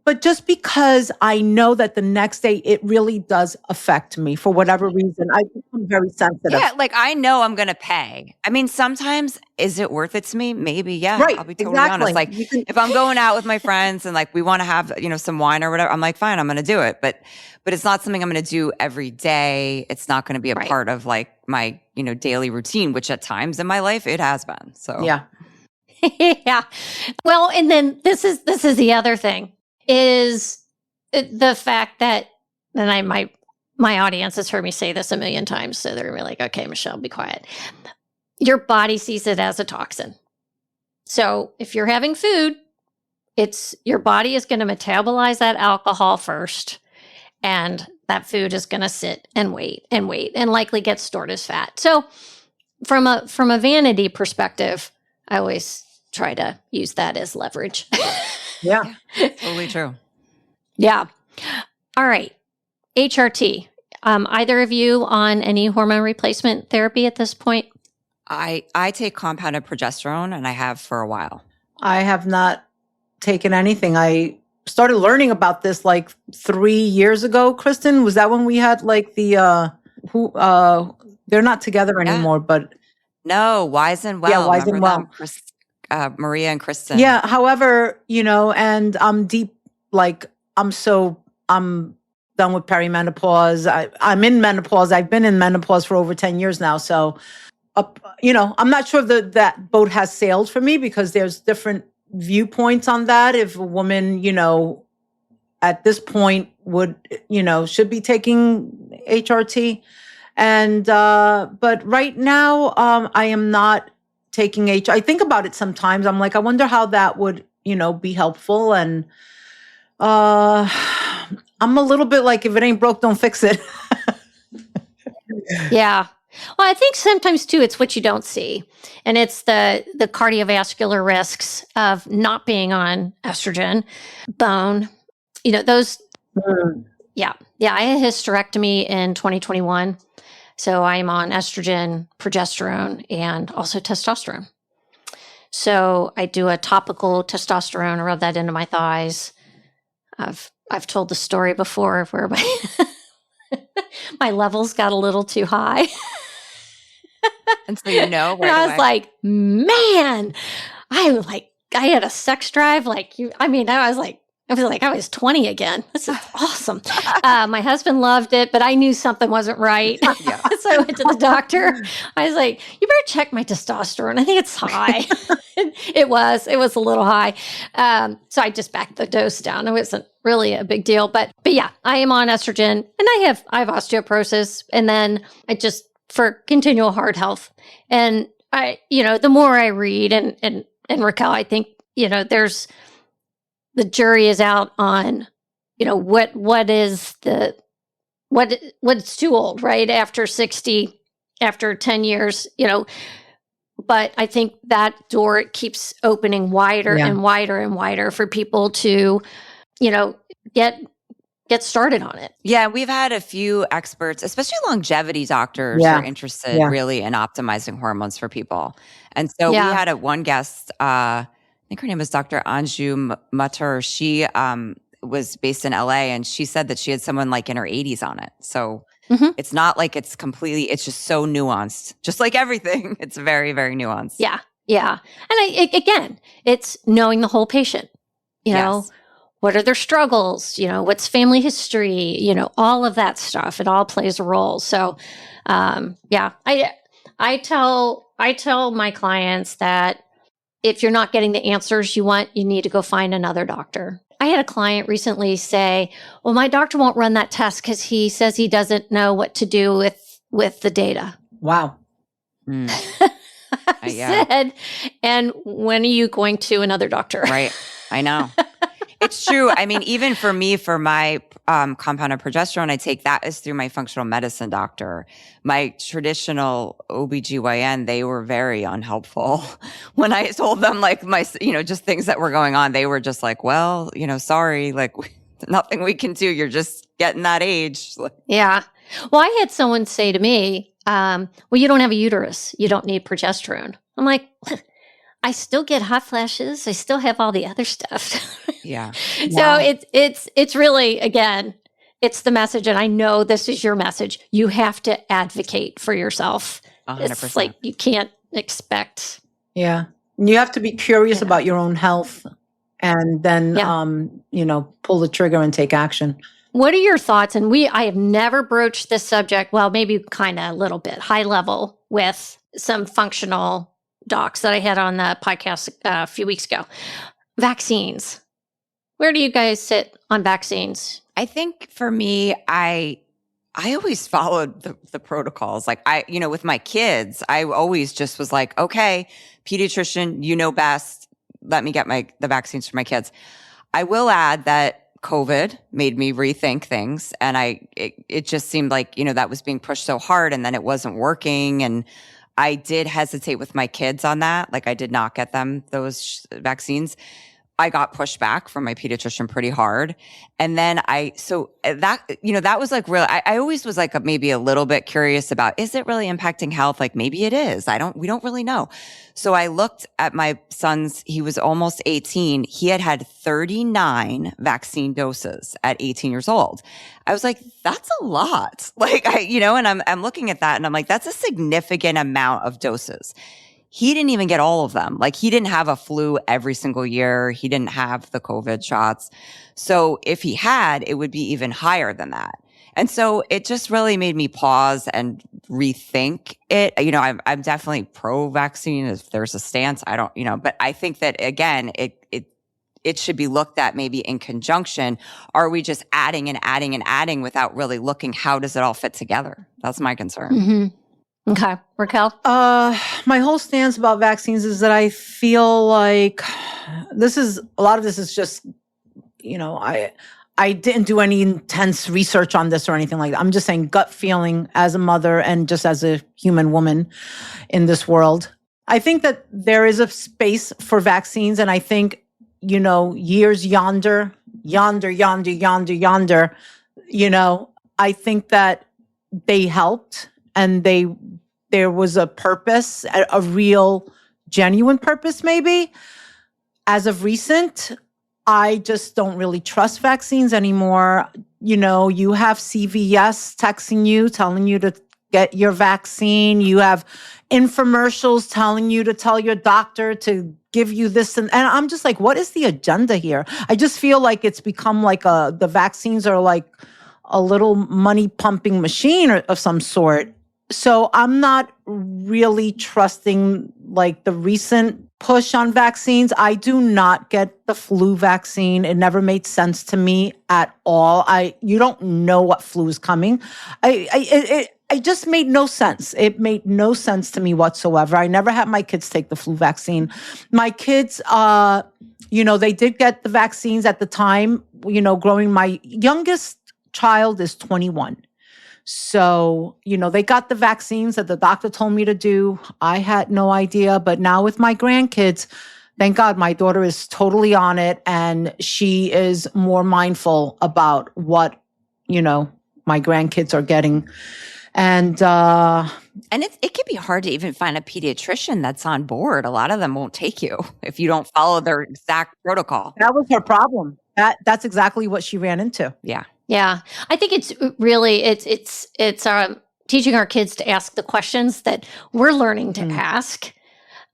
But just because I know that the next day it really does affect me for whatever reason, I become very sensitive. Yeah, like I know I'm going to pay. I mean, sometimes is it worth it to me? Maybe, yeah. Right, I'll be totally honest. Like if I'm going out with my friends and like we want to have, some wine or whatever, I'm like, fine, I'm going to do it. But it's not something I'm going to do every day. It's not going to be a part of like my, daily routine, which at times in my life it has been. So yeah. Yeah. Well, and then this is the other thing. Is the fact that, and my audience has heard me say this a million times, so they're really like, okay, Michele, be quiet. Your body sees it as a toxin. So if you're having food, your body is going to metabolize that alcohol first, and that food is going to sit and wait and likely get stored as fat. So from a vanity perspective, I always try to use that as leverage. Yeah. Totally true. Yeah. All right. HRT. Either of you on any hormone replacement therapy at this point? I take compounded progesterone, and I have for a while. I have not taken anything. I started learning about this like 3 years ago. Kristin, was that when we had like the they're not together anymore, but no, Wise and Well. Yeah, Wise and Well. Maria and Kristin. Yeah. However, and I'm deep, like I'm done with perimenopause. I'm in menopause. I've been in menopause for over 10 years now. So, I'm not sure if that boat has sailed for me, because there's different viewpoints on that. If a woman, at this point should be taking HRT. And, but right now, I am not taking I think about it sometimes. I'm like, I wonder how that would, be helpful. And, I'm a little bit like, if it ain't broke, don't fix it. Yeah. Well, I think sometimes too, it's what you don't see. And it's the cardiovascular risks of not being on estrogen, bone, those. Yeah. Yeah. I had a hysterectomy in 2021. So I'm on estrogen, progesterone, and also testosterone. So I do a topical testosterone, I rub that into my thighs. I've told the story before where my levels got a little too high. And so right I was like, man, I had a sex drive like you. I mean, I was like I was 20 again. This is awesome. My husband loved it, but I knew something wasn't right. Yeah. So I went to the doctor. I was like, you better check my testosterone. I think it's high. It was a little high. So I just backed the dose down. It wasn't really a big deal, but yeah, I am on estrogen and I have osteoporosis, and then I just for continual heart health. And the more I read and Raquel, I think, there's the jury is out on, what's too old, right? After 60, after 10 years, but I think that door keeps opening wider and wider and wider for people to, get started on it. Yeah, we've had a few experts, especially longevity doctors, who are interested really in optimizing hormones for people. And so we had one guest, I think her name was Dr. Anju Matur. She was based in LA, and she said that she had someone like in her 80s on it. So it's not like it's it's just so nuanced. Just like everything, it's very, very nuanced. Yeah, yeah. And again, it's knowing the whole patient, you know. What are their struggles? What's family history? All of that stuff. It all plays a role. So, I tell my clients that if you're not getting the answers you want, you need to go find another doctor. I had a client recently say, well, my doctor won't run that test because he says he doesn't know what to do with the data. Wow. I said, and when are you going to another doctor? Right. I know. It's true. I mean, even for me, for my compounded progesterone, I take that is through my functional medicine doctor. My traditional OBGYN, they were very unhelpful. When I told them like just things that were going on, they were just like, well, sorry, like nothing we can do. You're just getting that age. Yeah. Well, I had someone say to me, well, you don't have a uterus. You don't need progesterone. I'm like, I still get hot flashes. I still have all the other stuff. Yeah. So it's really, again, it's the message. And I know this is your message. You have to advocate for yourself. 100%. It's like you can't expect. Yeah. You have to be curious about your own health and then, pull the trigger and take action. What are your thoughts? And I have never broached this subject. Well, maybe kind of a little bit high level with some functional docs that I had on the podcast a few weeks ago. Vaccines. Where do you guys sit on vaccines? I think for me, I always followed the protocols. Like with my kids, I always just was like, okay, pediatrician, you know best. Let me get the vaccines for my kids. I will add that COVID made me rethink things. And it just seemed like, that was being pushed so hard and then it wasn't working. And I did hesitate with my kids on that. Like I did not get them those vaccines. I got pushed back from my pediatrician pretty hard. And then that was like real. I always was like maybe a little bit curious about, is it really impacting health? Like maybe it is. We don't really know. So I looked at my son's, he was almost 18. He had 39 vaccine doses at 18 years old. I was like, that's a lot. Like and I'm looking at that and I'm like, that's a significant amount of doses. He didn't even get all of them. Like he didn't have a flu every single year. He didn't have the COVID shots. So if he had, it would be even higher than that. And so it just really made me pause and rethink it. I'm definitely pro-vaccine if there's a stance. I don't, but I think that again, it should be looked at maybe in conjunction. Are we just adding and adding and adding without really looking how does it all fit together? That's my concern. Mm-hmm. Okay. Raquel? My whole stance about vaccines is that I feel like a lot of this is just, I didn't do any intense research on this or anything like that. I'm just saying gut feeling as a mother and just as a human woman in this world. I think that there is a space for vaccines. And I think, years yonder, I think that they helped and there was a purpose, a real, genuine purpose maybe. As of recent, I just don't really trust vaccines anymore. You have CVS texting you, telling you to get your vaccine. You have infomercials telling you to tell your doctor to give you this. And I'm just like, what is the agenda here? I just feel like it's become like the vaccines are like a little money pumping machine of some sort. So I'm not really trusting like the recent push on vaccines. I do not get the flu vaccine. It never made sense to me at all. You don't know what flu is coming. It just made no sense. It made no sense to me whatsoever. I never had my kids take the flu vaccine. My kids, they did get the vaccines at the time, growing. My youngest child is 21. So, they got the vaccines that the doctor told me to do. I had no idea. But now with my grandkids, thank God my daughter is totally on it. And she is more mindful about what, my grandkids are getting. And it can be hard to even find a pediatrician that's on board. A lot of them won't take you if you don't follow their exact protocol. That was her problem. That's exactly what she ran into. Yeah. Yeah. I think it's really, it's teaching our kids to ask the questions that we're learning to ask.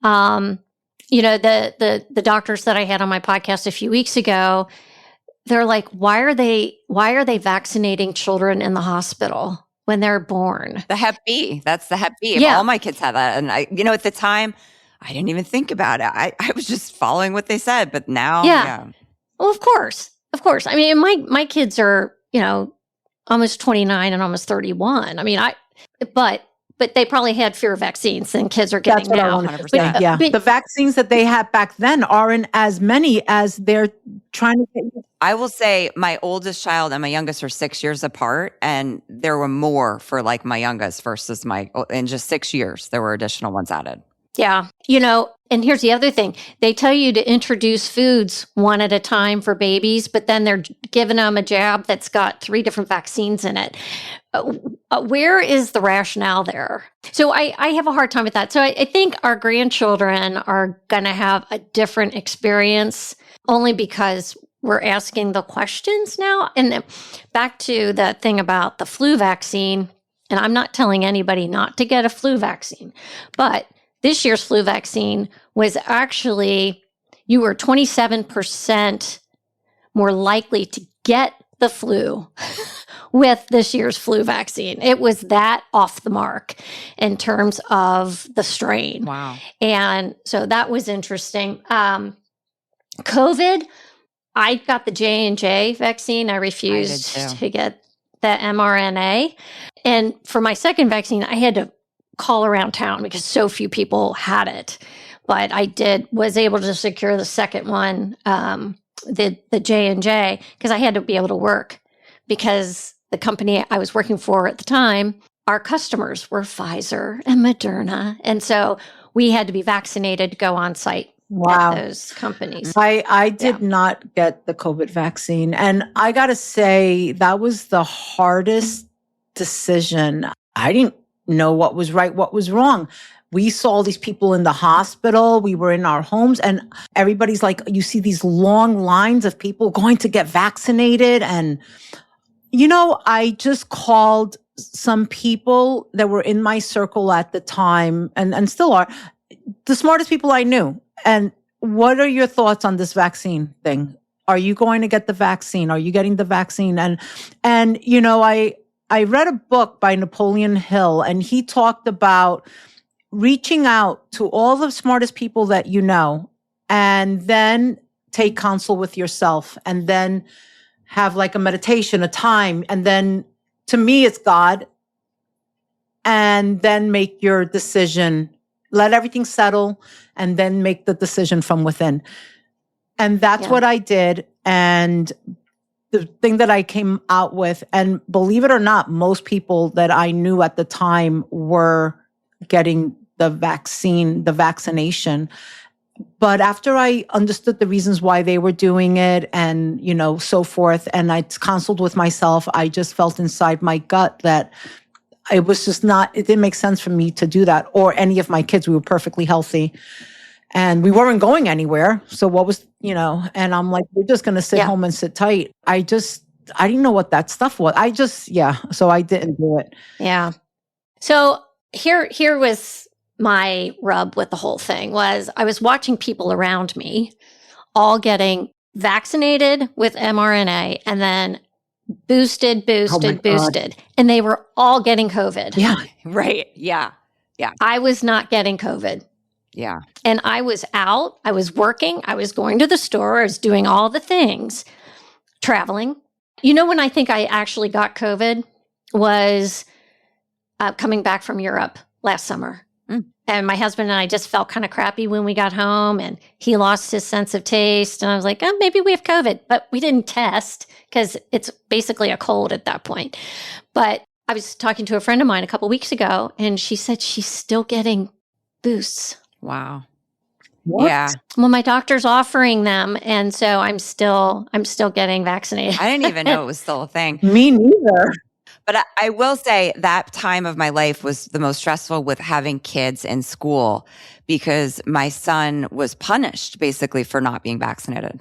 The doctors that I had on my podcast a few weeks ago, they're like, why are they vaccinating children in the hospital when they're born? The Hep B. That's the Hep B. Yeah. All my kids had that. And at the time, I didn't even think about it. I was just following what they said. But now, yeah. Well, of course. I mean, my kids are, almost 29 and almost 31. I mean, but they probably had fewer vaccines than kids are getting now. 100%. Yeah. The vaccines that they had back then aren't as many as they're trying to get. I will say my oldest child and my youngest are 6 years apart, and there were more for like my youngest versus in just 6 years, there were additional ones added. Yeah. And here's the other thing. They tell you to introduce foods one at a time for babies, but then they're giving them a jab that's got 3 different vaccines in it. Where is the rationale there? So I have a hard time with that. So I think our grandchildren are going to have a different experience only because we're asking the questions now. And back to the thing about the flu vaccine, and I'm not telling anybody not to get a flu vaccine, but this year's flu vaccine was actually, you were 27% more likely to get the flu with this year's flu vaccine. It was that off the mark in terms of the strain. Wow. And so that was interesting. COVID, I got the J&J vaccine. I refused to get the mRNA. And for my second vaccine, I had to call around town because so few people had it. But I was able to secure the second one, the J&J, because I had to be able to work because the company I was working for at the time, our customers were Pfizer and Moderna. And so we had to be vaccinated to go on site at those companies. I did not get the COVID vaccine. And I got to say, that was the hardest decision. I didn't know what was right, what was wrong. We saw all these people in the hospital. We were in our homes and everybody's like, you see these long lines of people going to get vaccinated. And, I just called some people that were in my circle at the time and still are the smartest people I knew. And what are your thoughts on this vaccine thing? Are you going to get the vaccine? Are you getting the vaccine? And I read a book by Napoleon Hill, and he talked about reaching out to all the smartest people that you know, and then take counsel with yourself and then have like a meditation, a time. And then to me, it's God. And then make your decision, let everything settle, and then make the decision from within. And that's what I did. And the thing that I came out with, and believe it or not, most people that I knew at the time were getting the vaccination. But after I understood the reasons why they were doing it and, so forth, and I counseled with myself, I just felt inside my gut that it was just it didn't make sense for me to do that, or any of my kids. We were perfectly healthy and we weren't going anywhere. So what was, and I'm like, we're just going to sit home and sit tight. I didn't know what that stuff was. So I didn't do it. Yeah. So here was my rub with the whole thing was I was watching people around me all getting vaccinated with mRNA and then boosted. And they were all getting COVID. Yeah. Right. Yeah. Yeah. I was not getting COVID. Yeah. And I was out, I was working, I was going to the store, I was doing all the things, traveling. When I think I actually got COVID was coming back from Europe last summer. And my husband and I just felt kind of crappy when we got home and he lost his sense of taste. And I was like, oh, maybe we have COVID, but we didn't test because it's basically a cold at that point. But I was talking to a friend of mine a couple of weeks ago and she said she's still getting boosts. Wow. What? Yeah. Well, my doctor's offering them. And so I'm still getting vaccinated. I didn't even know it was still a thing. Me neither. But I will say that time of my life was the most stressful with having kids in school because my son was punished basically for not being vaccinated.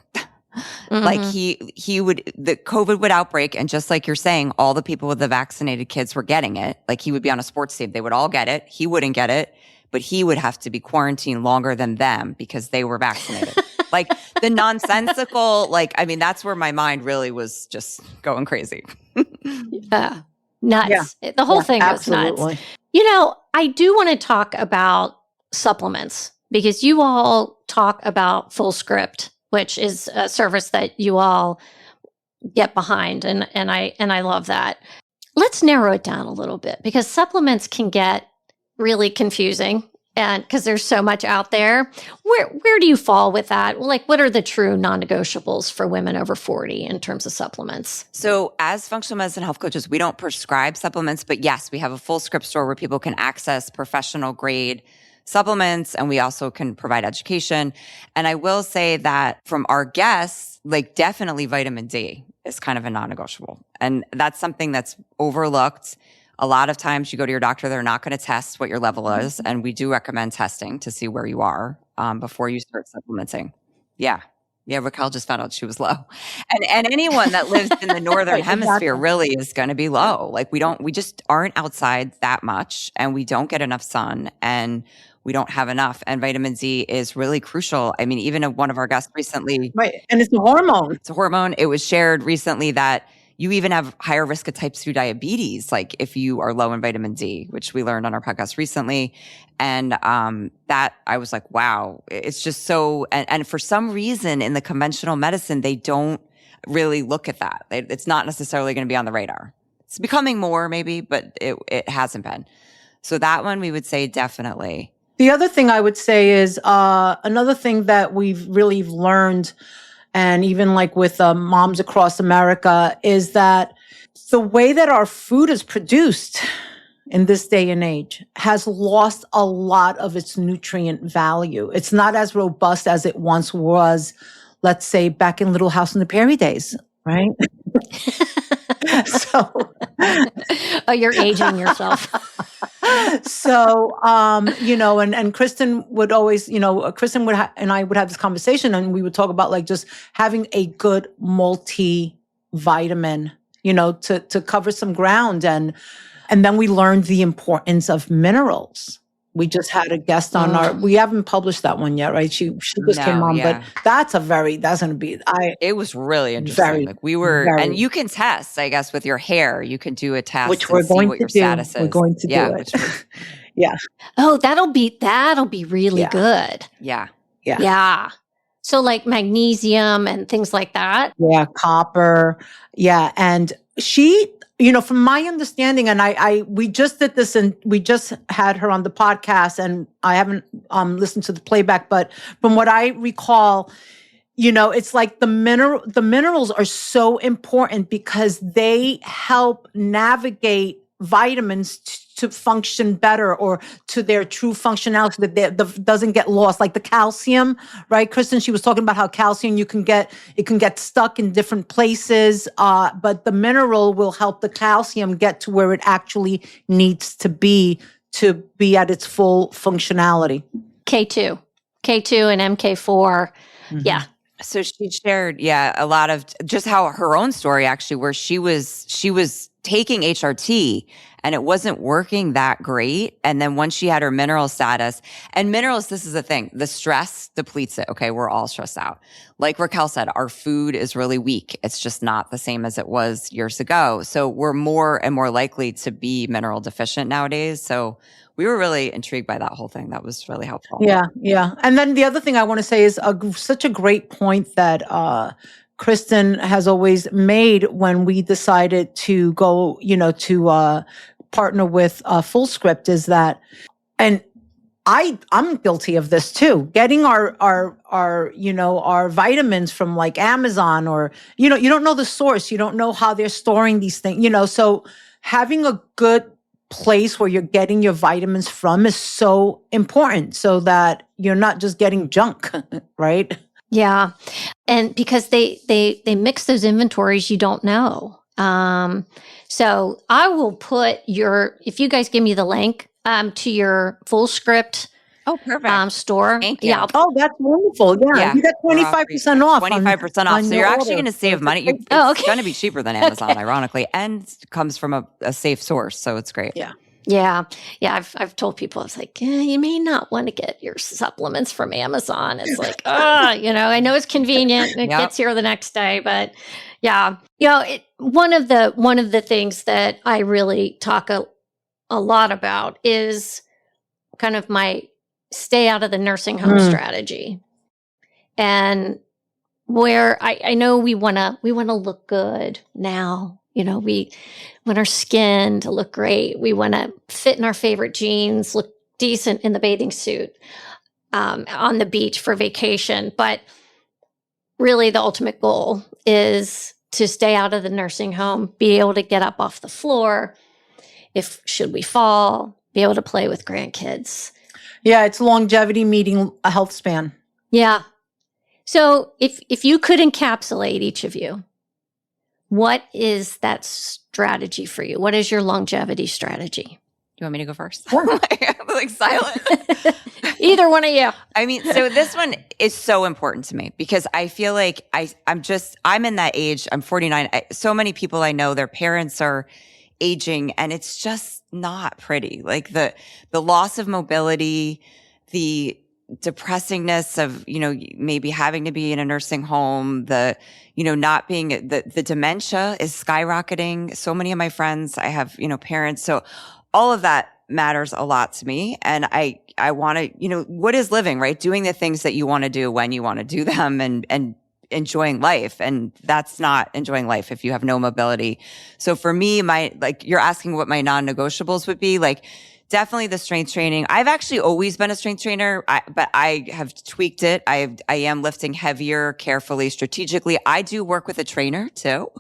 Like the COVID would outbreak. And just like you're saying, all the people with the vaccinated kids were getting it. Like he would be on a sports team. They would all get it. He wouldn't get it, but he would have to be quarantined longer than them because they were vaccinated. Like the nonsensical, that's where my mind really was just going crazy. Nuts. Yeah. The whole thing was absolutely. nuts. I do want to talk about supplements because you all talk about Full Script, which is a service that you all get behind. And I love that. Let's narrow it down a little bit because supplements can get really confusing. And because there's so much out there, where do you fall with that? Like, what are the true non-negotiables for women over 40 in terms of supplements? So as functional medicine health coaches, we don't prescribe supplements, but yes, we have a Full Script store where people can access professional grade supplements, and we also can provide education. And I will say that from our guests, definitely vitamin D is kind of a non-negotiable. And that's something that's overlooked. A lot of times you go to your doctor, they're not going to test what your level is. And we do recommend testing to see where you are before you start supplementing. Yeah. Yeah. Raquel just found out she was low. And anyone that lives in the Northern Hemisphere really is going to be low. We just aren't outside that much and we don't get enough sun and we don't have enough. And vitamin D is really crucial. I mean, even one of our guests recently. Right. And it's a hormone. It's a hormone. It was shared recently that you even have higher risk of type 2 diabetes, if you are low in vitamin D, which we learned on our podcast recently. And that I was like, wow, it's just so, and for some reason in the conventional medicine, they don't really look at that. It's not necessarily going to be on the radar. It's becoming more maybe, but it hasn't been. So that one we would say definitely. The other thing I would say is another thing that we've really learned, and even with moms across America, is that the way that our food is produced in this day and age has lost a lot of its nutrient value. It's not as robust as it once was, let's say, back in Little House on the Prairie days, right? So, oh, you're aging yourself. So, and Kristin would always, Kristin and I would have this conversation and we would talk about just having a good multivitamin, to cover some ground. And then we learned the importance of minerals. We just had a guest on we haven't published that one yet, right? She just came on, but that's going to be, it was really interesting. And you can test, I guess, with your hair, you can do a test which we're going to do. Status is. We're going to do it. Yeah. Oh, that'll be really good. Yeah. Yeah. So like magnesium and things like that. Yeah, copper. Yeah. And she, from my understanding, and we just did this and we just had her on the podcast, and I haven't listened to the playback, but from what I recall, it's like the minerals are so important because they help navigate vitamins to function better or to their true functionality so that that doesn't get lost. Like the calcium, right? Kristin, she was talking about how calcium it can get stuck in different places, but the mineral will help the calcium get to where it actually needs to be at its full functionality. K2 and MK4. Mm-hmm. Yeah. So she shared, a lot of just how her own story actually, where she was taking HRT and it wasn't working that great. And then once she had her mineral status, and minerals, this is the thing, the stress depletes it. Okay. We're all stressed out. Like Raquel said, our food is really weak. It's just not the same as it was years ago. So we're more and more likely to be mineral deficient nowadays. So we were really intrigued by that whole thing. That was really helpful. Yeah. Yeah. And then the other thing I want to say is such a great point that, Kristin has always made when we decided to go, to partner with Full Script is that, and I'm guilty of this too, getting our vitamins from like Amazon or, you don't know the source, you don't know how they're storing these things, so having a good place where you're getting your vitamins from is so important so that you're not just getting junk, right? Yeah. And because they mix those inventories, you don't know. So I will put if you guys give me the link, to your Full Script. Oh, perfect. Store. Thank you. Yeah. Oh, that's wonderful. Yeah. You get 25% off. 25% off. So you're actually going to save money. It's going to be cheaper than Amazon, Okay. Ironically, and comes from a safe source. So it's great. Yeah. Yeah. Yeah. I've told people, I was like, you may not want to get your supplements from Amazon. It's like, I know it's convenient. It gets here the next day, but yeah. One of the things that I really talk a lot about is kind of my stay out of the nursing home strategy. And where I know we want to look good now. We want our skin to look great. We want to fit in our favorite jeans, look decent in the bathing suit, on the beach for vacation. But really the ultimate goal is to stay out of the nursing home, be able to get up off the floor should we fall, be able to play with grandkids. Yeah, it's longevity meeting a health span. Yeah. So if you could encapsulate each of you, what is that strategy for you? What is your longevity strategy? Do you want me to go first? I'm like silent. Either one of you. I mean, so this one is so important to me because I feel like I'm in that age. I'm 49. So many people I know, their parents are aging and it's just not pretty. Like the loss of mobility, the depressingness of, maybe having to be in a nursing home, not being, the dementia is skyrocketing. So many of my friends, I have, parents. So all of that matters a lot to me. And I want to, what is living, right? Doing the things that you want to do when you want to do them and enjoying life. And that's not enjoying life if you have no mobility. So for me, you're asking what my non-negotiables would be, definitely the strength training. I've actually always been a strength trainer, but I have tweaked it. I am lifting heavier, carefully, strategically. I do work with a trainer too,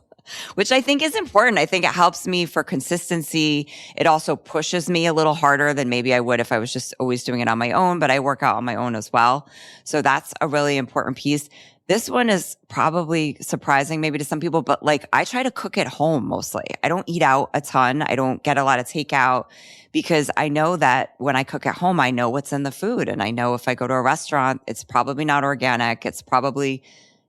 which I think is important. I think it helps me for consistency. It also pushes me a little harder than maybe I would if I was just always doing it on my own, but I work out on my own as well. So that's a really important piece. This one is probably surprising maybe to some people, but I try to cook at home mostly. I don't eat out a ton. I don't get a lot of takeout because I know that when I cook at home, I know what's in the food. And I know if I go to a restaurant, it's probably not organic. It's probably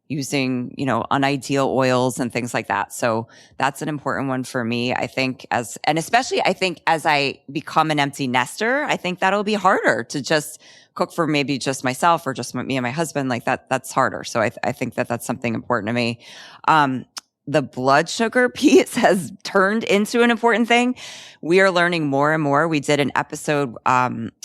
using, unideal oils and things like that. So that's an important one for me. I think especially I think as I become an empty nester, I think that'll be harder to just cook for maybe just myself or just me and my husband. That's harder. So I think that that's something important to me. the blood sugar piece has turned into an important thing. We are learning more and more. We did an episode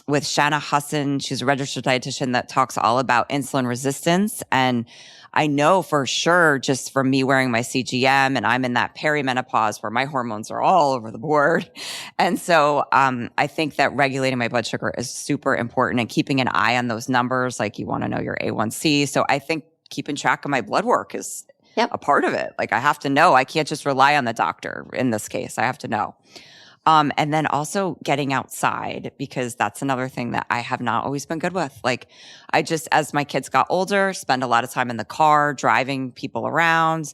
with Shanna Hassan. She's a registered dietitian that talks all about insulin resistance. And I know for sure, just from me wearing my CGM, and I'm in that perimenopause where my hormones are all over the board. And so I think that regulating my blood sugar is super important, and keeping an eye on those numbers. Like, you want to know your A1C. So I think keeping track of my blood work is a part of it. Like, I have to know. I can't just rely on the doctor in this case. I have to know. And then also getting outside, because that's another thing that I have not always been good with. Like, I just, as my kids got older, spend a lot of time in the car, driving people around,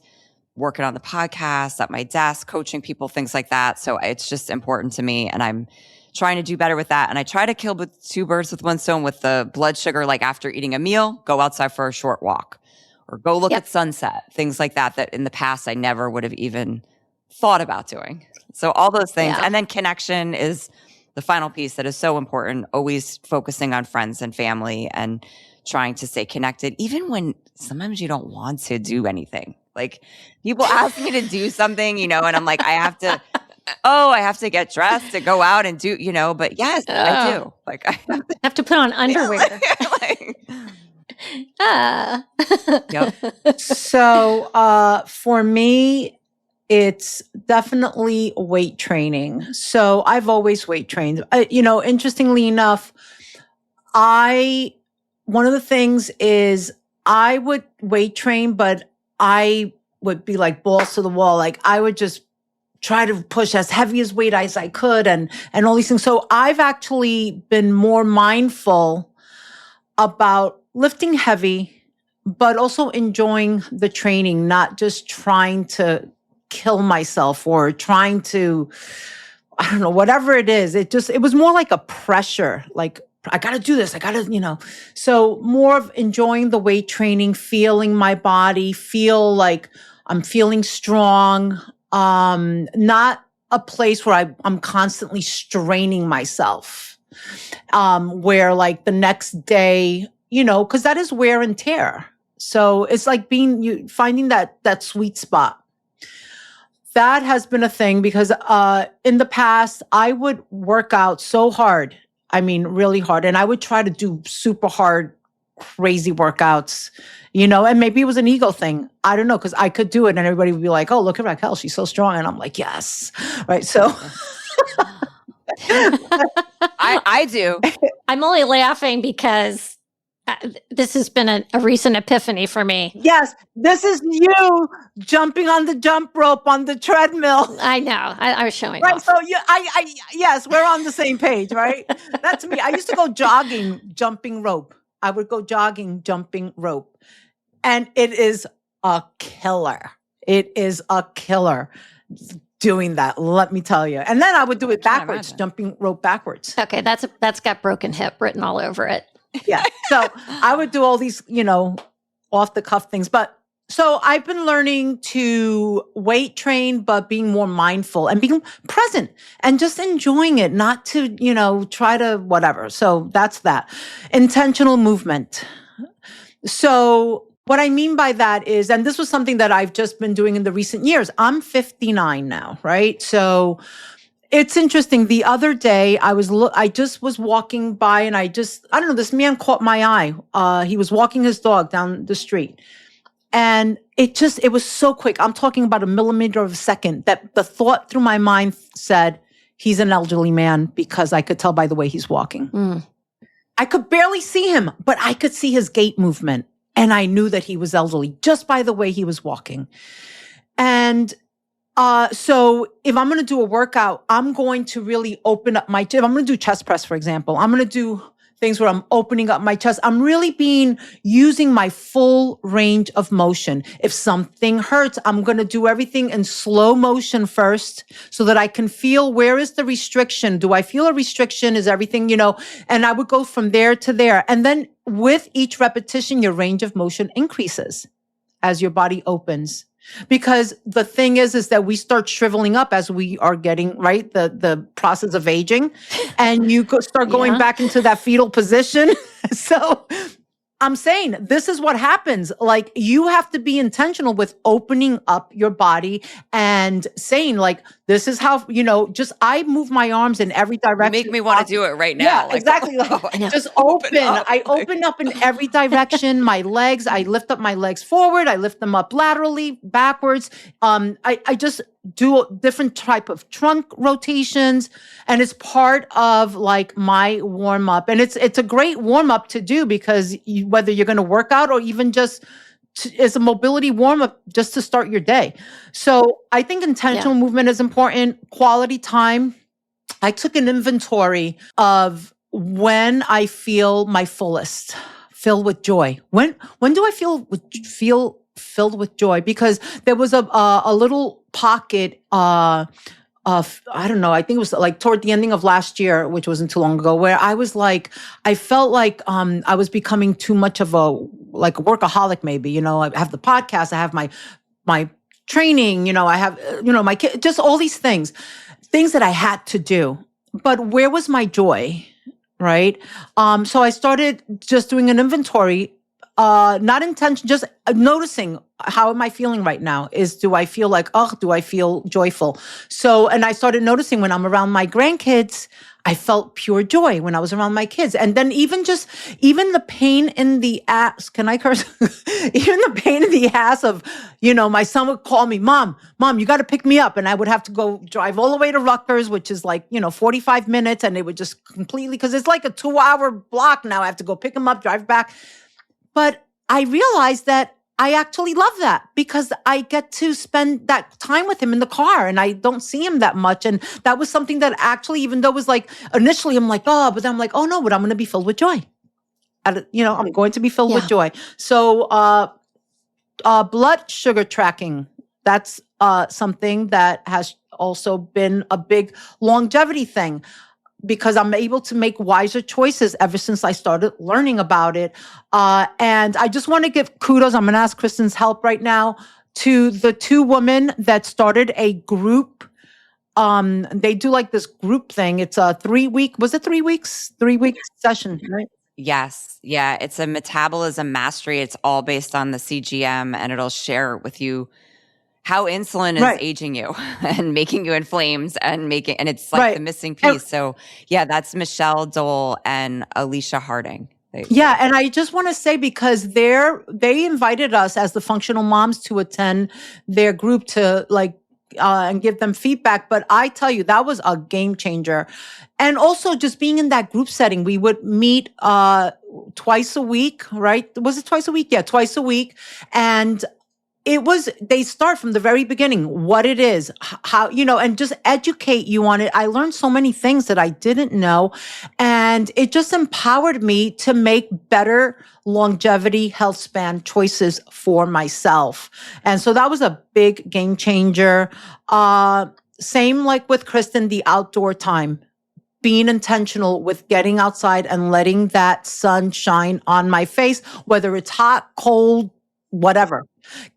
working on the podcast, at my desk, coaching people, things like that. So it's just important to me. And I'm trying to do better with that. And I try to kill two birds with one stone with the blood sugar. Like, after eating a meal, go outside for a short walk or go look at sunset, things like that, that in the past I never would have even thought about doing. So all those things. And then connection is the final piece that is so important. Always focusing on friends and family and trying to stay connected, even when sometimes you don't want to do anything. Like, people ask me to do something, and I'm like, I have to get dressed to go out and do, but yes, I do. Like, I have to put on underwear. So for me, it's definitely weight training. So I've always weight trained. Interestingly enough, one of the things is I would weight train, but I would be like balls to the wall. Like, I would just try to push as heavy as weight as I could and all these things. So I've actually been more mindful about lifting heavy, but also enjoying the training, not just trying to kill myself or trying to, I don't know, whatever it is. It was more like a pressure, like, I got to do this. I got to, so more of enjoying the weight training, feeling my body, feel like I'm feeling strong, not a place where I'm constantly straining myself, where like the next day, cause that is wear and tear. So it's like finding that sweet spot. That has been a thing because in the past, I would work out so hard. I mean, really hard. And I would try to do super hard, crazy workouts, and maybe it was an ego thing. I don't know, because I could do it and everybody would be like, oh, look at Raquel, she's so strong. And I'm like, yes. Right. So I do. I'm only laughing because this has been a recent epiphany for me. Yes, this is you jumping on the jump rope on the treadmill. I know. I was showing right. off. So yes, we're on the same page, right? That's me. I used to go jogging, jumping rope. I would go jogging, jumping rope, and it is a killer. It is a killer doing that. Let me tell you. And then I would do it backwards, jumping rope backwards. Okay, that's got broken hip written all over it. Yeah. So I would do all these, off the cuff things. But so I've been learning to weight train, but being more mindful and being present and just enjoying it, not to, try to whatever. So that's that. Intentional movement. So what I mean by that is, and this was something that I've just been doing in the recent years. I'm 59 now, right? So it's interesting. The other day I just was walking by and I don't know, this man caught my eye. He was walking his dog down the street and it was so quick. I'm talking about a millimeter of a second that the thought through my mind said, he's an elderly man, because I could tell by the way he's walking. Mm. I could barely see him, but I could see his gait movement. And I knew that he was elderly just by the way he was walking. And so if I'm going to do a workout, I'm going to really open up if I'm going to do chest press, for example, I'm going to do things where I'm opening up my chest. I'm really using my full range of motion. If something hurts, I'm going to do everything in slow motion first so that I can feel, where is the restriction? Do I feel a restriction? Is everything, and I would go from there to there. And then with each repetition, your range of motion increases as your body opens. Because the thing is that we start shriveling up as we are getting, right, the process of aging, and you start going back into that fetal position. So I'm saying this is what happens. Like, you have to be intentional with opening up your body and saying, like, this is how, just I move my arms in every direction. You make me want to do it right now. Yeah, exactly. Like, just open. I open up in every direction. My legs, I lift up my legs forward. I lift them up laterally, backwards. I just do different type of trunk rotations, and it's part of like my warm up. And it's a great warm up to do, because whether you're going to work out or even just as a mobility warm up just to start your day. So I think intentional movement is important. Quality time. I took an inventory of when I feel my fullest, filled with joy. When do I feel filled with joy? Because there was a little pocket of, I don't know, I think it was like toward the ending of last year, which wasn't too long ago, where I was like, I felt like I was becoming too much of a workaholic, maybe. I have the podcast, I have my training, I have, my kid, just all these things that I had to do. But where was my joy? Right. So I started just doing an inventory, not intention, just noticing, how am I feeling right now? Do I feel like, do I feel joyful? So, and I started noticing when I'm around my grandkids, I felt pure joy when I was around my kids. And then even the pain in the ass, can I curse? Even the pain in the ass of, my son would call me, Mom, you got to pick me up. And I would have to go drive all the way to Rutgers, which is like, 45 minutes. And it would just completely, because it's like a 2-hour block now. I have to go pick him up, drive back. But I realized that I actually love that, because I get to spend that time with him in the car, and I don't see him that much. And that was something that actually, even though it was like, initially I'm like, but then I'm like, oh no, but I'm going to be filled with joy. I'm going to be filled with joy. So, blood sugar tracking, that's something that has also been a big longevity thing, because I'm able to make wiser choices ever since I started learning about it. And I just want to give kudos. I'm going to ask Kristin's help right now to the 2 women that started a group. They do like this group thing. It's a 3-week, was it 3 weeks? 3-week session, right? Yes. Yeah. It's a metabolism mastery. It's all based on the CGM, and it'll share with you how insulin is aging you and making you inflamed and it's like the missing piece. So yeah, that's Michele Dole and Alicia Harding. And I just want to say, because they invited us as the functional moms to attend their group to and give them feedback. But I tell you, that was a game changer. And also just being in that group setting, we would meet twice a week, right? Was it twice a week? Yeah, twice a week. And they start from the very beginning, what it is, how, and just educate you on it. I learned so many things that I didn't know, and it just empowered me to make better longevity health span choices for myself. And so that was a big game changer. Same like with Kristin, the outdoor time. Being intentional with getting outside and letting that sun shine on my face, whether it's hot, cold, whatever.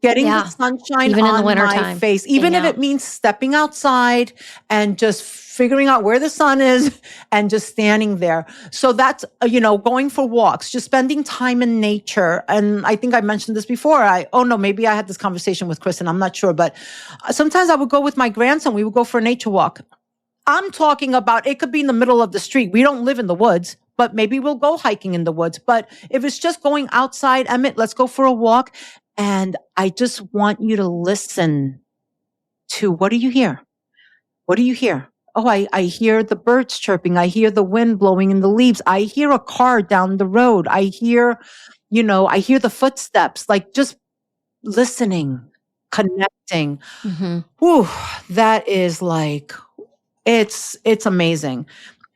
Getting the sunshine even on my face, even if it means stepping outside and just figuring out where the sun is and just standing there. So that's, going for walks, just spending time in nature. And I think I mentioned this before. Maybe I had this conversation with Kristin. I'm not sure. But sometimes I would go with my grandson. We would go for a nature walk. I'm talking about, it could be in the middle of the street. We don't live in the woods, but maybe we'll go hiking in the woods. But if it's just going outside, Emmett, let's go for a walk. And I just want you to listen to, what do you hear? What do you hear? Oh, I hear the birds chirping. I hear the wind blowing in the leaves. I hear a car down the road. I hear, I hear the footsteps, like just listening, connecting. Mm-hmm. Whew, that is like, it's amazing.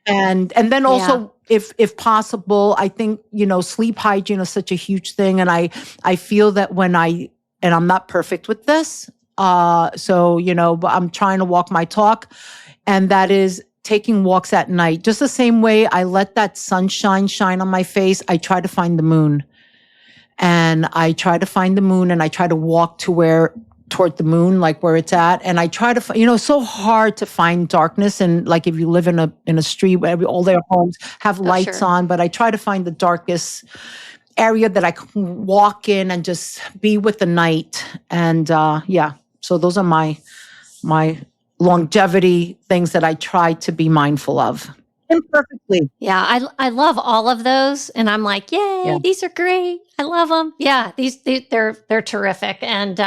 And then also, if possible, I think, sleep hygiene is such a huge thing. And I feel that and I'm not perfect with this. But I'm trying to walk my talk, and that is taking walks at night. Just the same way I let that sunshine shine on my face, I try to find the moon. And I try to find the moon, and I try to walk toward the moon, like where it's at. And I try to, it's so hard to find darkness. And like, if you live in a street where all their homes have lights on, but I try to find the darkest. area that I can walk in and just be with the night. And so those are my longevity things that I try to be mindful of. Imperfectly. Yeah, I love all of those, and I'm like, yay, Yeah. these are great. I love them. Yeah, they're terrific, and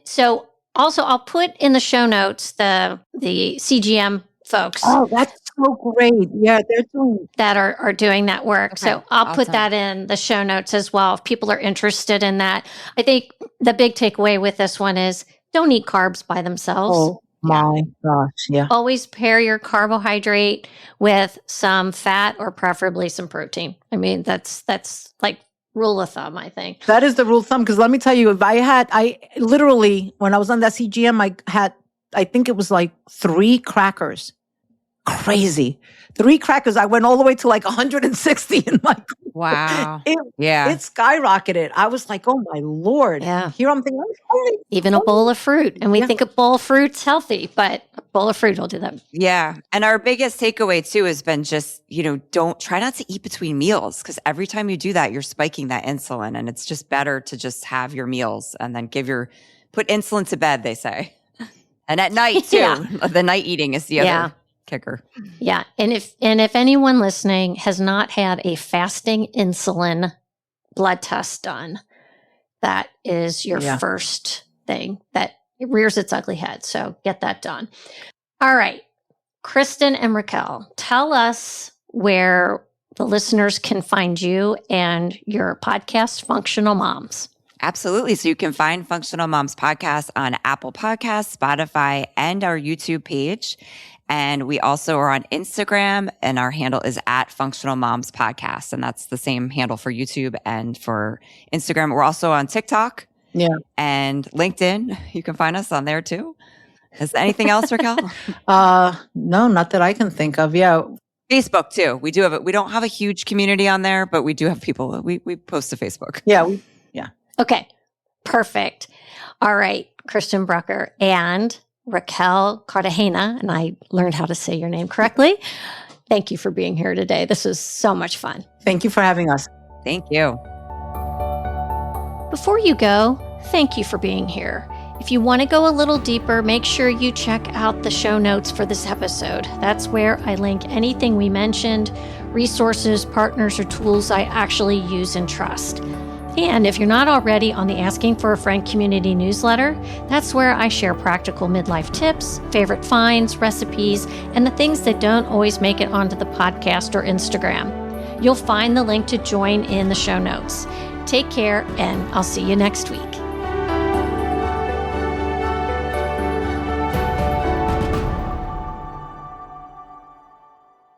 so also I'll put in the show notes the CGM folks Oh, that's so great. Yeah, they're doing. that are doing that work. Okay, So I'll put awesome. that in the show notes as well if people are interested in that. I think the big takeaway with this one is don't eat carbs by themselves. Oh my gosh. Yeah. Always pair your carbohydrate with some fat or preferably some protein. I mean, that's like rule of thumb, I think. That is the rule of thumb. Because let me tell you, I literally, when I was on that CGM, I think it was like 3 crackers. Crazy. 3 crackers. I went all the way to like 160 in my. Wow. It skyrocketed. I was like, oh my Lord. Yeah. Here I'm thinking, Even a bowl of fruit. And we Yeah. think a bowl of fruit's healthy, but a bowl of fruit will do that. Yeah. And our biggest takeaway too has been just, don't try not to eat between meals, because every time you do that, you're spiking that insulin, and it's just better to just have your meals and then put insulin to bed, they say. And at night too, Yeah. the night eating is the other kicker. Yeah. And if anyone listening has not had a fasting insulin blood test done, that is your first thing that it rears its ugly head. So get that done. All right. Kristin and Raquel, tell us where the listeners can find you and your podcast, Functional Moms. Absolutely. So you can find Functional Moms Podcast on Apple Podcasts, Spotify, and our YouTube page. And we also are on Instagram, and our handle is at Functional Moms Podcast. And that's the same handle for YouTube and for Instagram. We're also on TikTok and LinkedIn. You can find us on there too. Is there anything else, Raquel? No, not that I can think of. Yeah. Facebook too. We don't have a huge community on there, but we do have people. We post to Facebook. Yeah. Okay. Perfect. All right. Kristin Brucker and Raquel Cartagena, and I learned how to say your name correctly. Thank you for being here today. This was so much fun. Thank you for having us. Thank you. Before you go, thank you for being here. If you want to go a little deeper, make sure you check out the show notes for this episode. That's where I link anything we mentioned, resources, partners, or tools I actually use and trust. And if you're not already on the Asking for a Friend community newsletter, that's where I share practical midlife tips, favorite finds, recipes, and the things that don't always make it onto the podcast or Instagram. You'll find the link to join in the show notes. Take care, and I'll see you next week.